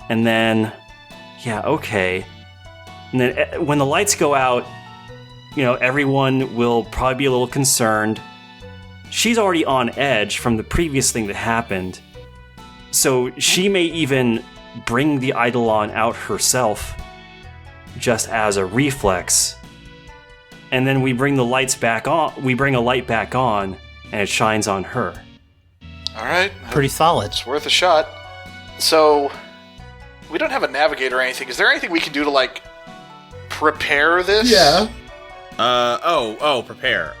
And then, yeah, okay. And then when the lights go out, everyone will probably be a little concerned. She's already on edge from the previous thing that happened. So she may even bring the Eidolon out herself just as a reflex. And then we bring the lights back on. We bring a light back on, and it shines on her. All right. Pretty solid. It's worth a shot. So, we don't have a navigator or anything. Is there anything we can do to, prepare this? Yeah. Prepare.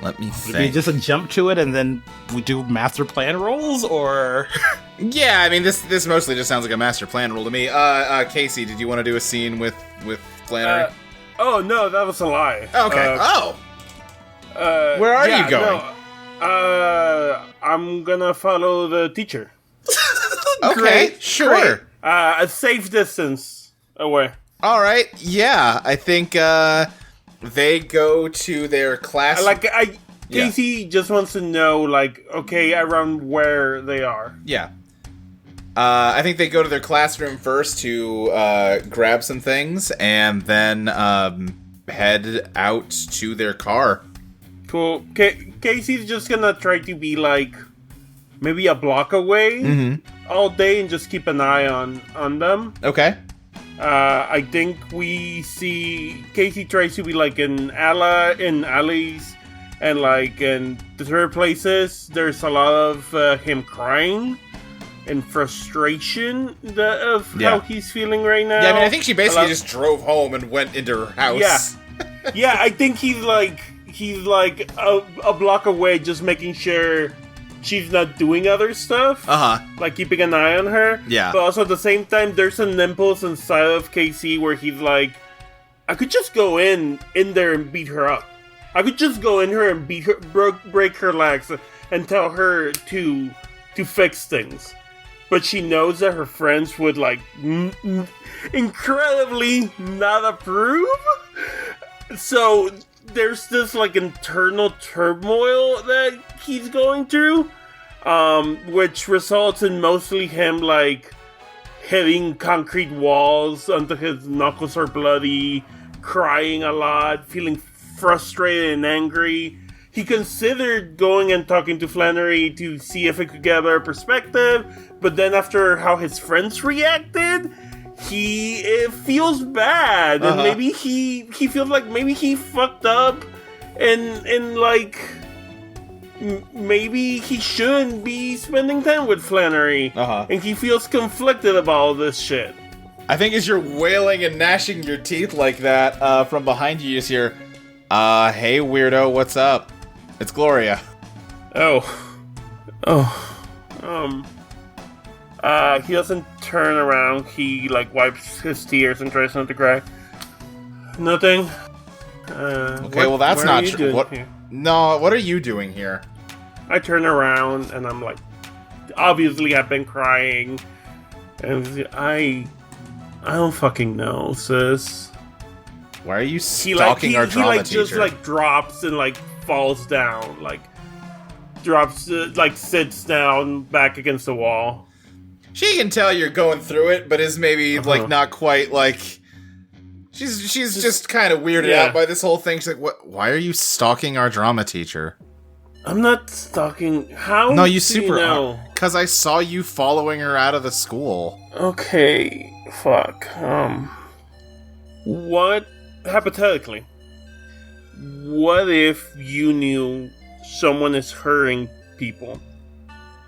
Let me Would it be think. just a jump to it and then we do master plan rolls, or? Yeah, I mean, this mostly just sounds like a master plan rule to me. Casey, did you want to do a scene with Flannery? Oh no, that was a lie. Okay. Where are you going? No, I'm gonna follow the teacher. Okay, Great, sure. A safe distance away. All right. Yeah, I think they go to their class. Casey just wants to know, around where they are. Yeah. I think they go to their classroom first to grab some things, and then head out to their car. Cool. Casey's just gonna try to be maybe a block away all day and just keep an eye on them. Okay. I think we see Casey tries to be in alleys and in deserted places. There's a lot of him crying and frustration how he's feeling right now. Yeah, I mean, I think she basically just drove home and went into her house. Yeah, I think he's a block away, just making sure she's not doing other stuff. Keeping an eye on her. Yeah. But also at the same time, there's an impulse inside of Casey where he's I could just go in there and beat her up. I could just go in her and beat her, break her legs. and tell her to fix things. But she knows that her friends would, like, incredibly not approve. So there's this, like, internal turmoil that he's going through, which results in mostly him, like, hitting concrete walls until his knuckles are bloody, crying a lot, feeling frustrated and angry. He considered going and talking to Flannery to see if he could get a better perspective, but then after how his friends reacted, he feels bad, and maybe he feels like maybe he fucked up, and like maybe he shouldn't be spending time with Flannery, and he feels conflicted about all this shit. I think as you're wailing and gnashing your teeth like that, from behind you just hear, hey weirdo, what's up? It's Gloria. He doesn't turn around. He, like, wipes his tears and tries not to cry. Nothing. Okay, well that's not true. What? Here? No, what are you doing here? I turn around and I'm like, obviously I've been crying, and I don't fucking know, sis. Why are you stalking our drama teacher? He just like drops and like falls down, like drops, like sits down back against the wall. She can tell you're going through it, but is maybe like not quite like. She's just kind of weirded out by this whole thing. She's like, "What? Why are you stalking our drama teacher?" I'm not stalking. How? No, you super know? Because I saw you following her out of the school. Okay, fuck. What? Hypothetically, what if you knew someone is hurting people,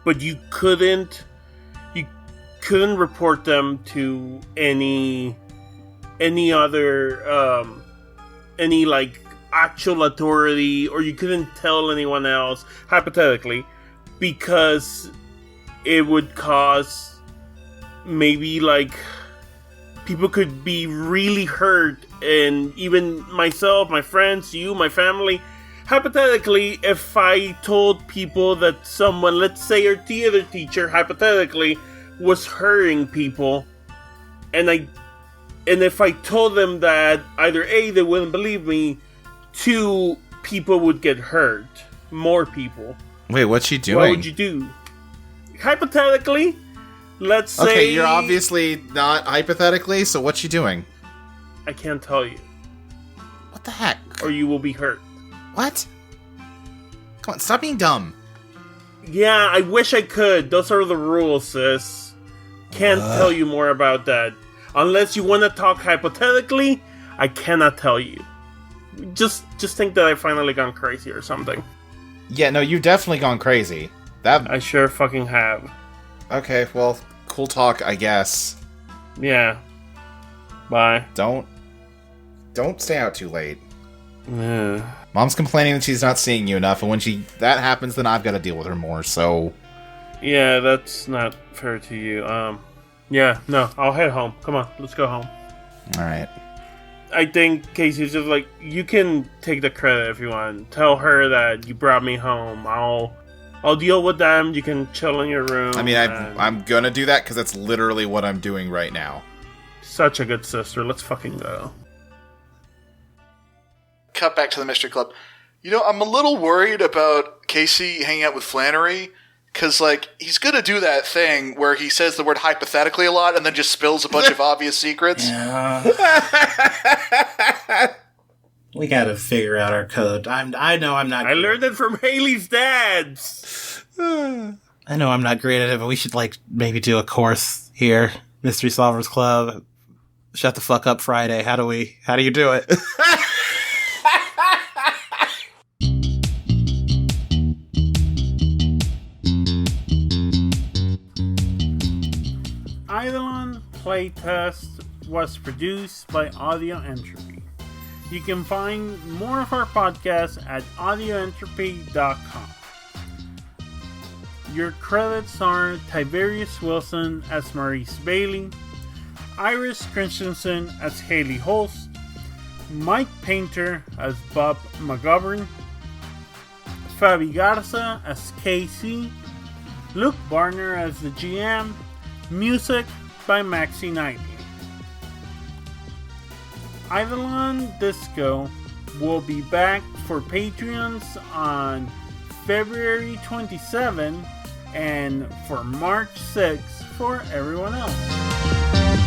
but you couldn't report them to any other any like actual authority, or you couldn't tell anyone else, hypothetically, because it would cause maybe like people could be really hurt, and even myself, my friends, you, my family. Hypothetically, if I told people that someone, let's say your theater teacher, hypothetically, was hurting people, and if I told them that, either A, they wouldn't believe me, 2, people would get hurt. More people. Wait, what's she doing? What would you do? Hypothetically, let's say... Okay, you're obviously not hypothetically, so what's she doing? I can't tell you. What the heck? Or you will be hurt. What? Come on, stop being dumb. Yeah, I wish I could. Those are the rules, sis. Can't tell you more about that. Unless you want to talk hypothetically, I cannot tell you. Just think that I've finally gone crazy or something. Yeah, no, you've definitely gone crazy. That I sure fucking have. Okay, well, cool talk, I guess. Yeah. Bye. Don't stay out too late. Yeah. Mom's complaining that she's not seeing you enough, and when that happens, then I've got to deal with her more, so... Yeah, that's not fair to you. Yeah, no, I'll head home. Come on, let's go home. Alright. I think Casey's just like, you can take the credit if you want. Tell her that you brought me home. I'll deal with them. You can chill in your room. I mean, I'm gonna do that because that's literally what I'm doing right now. Such a good sister. Let's fucking go. Cut back to the Mystery Club. You know, I'm a little worried about Casey hanging out with Flannery, because, like, he's going to do that thing where he says the word hypothetically a lot and then just spills a bunch of obvious secrets. Yeah. We gotta figure out our code. I know I'm not... I learned it from Haley's dad! I know I'm not great at it, but we should, like, maybe do a course here. Mystery Solvers Club. Shut the fuck up Friday. How do you do it? Eidolon Playtest was produced by Audio Entropy. You can find more of our podcasts at audioentropy.com. Your credits are Tyberius Wilson as Maurice Bailey, Iris Christianson as Haley Holst, Mike Painter as Bob McGovern, Fabby Garza as Casey, Luke Varner as the GM, music by Maxi 90. Eidolon Disco will be back for Patreons on February 27 and for March 6 for everyone else.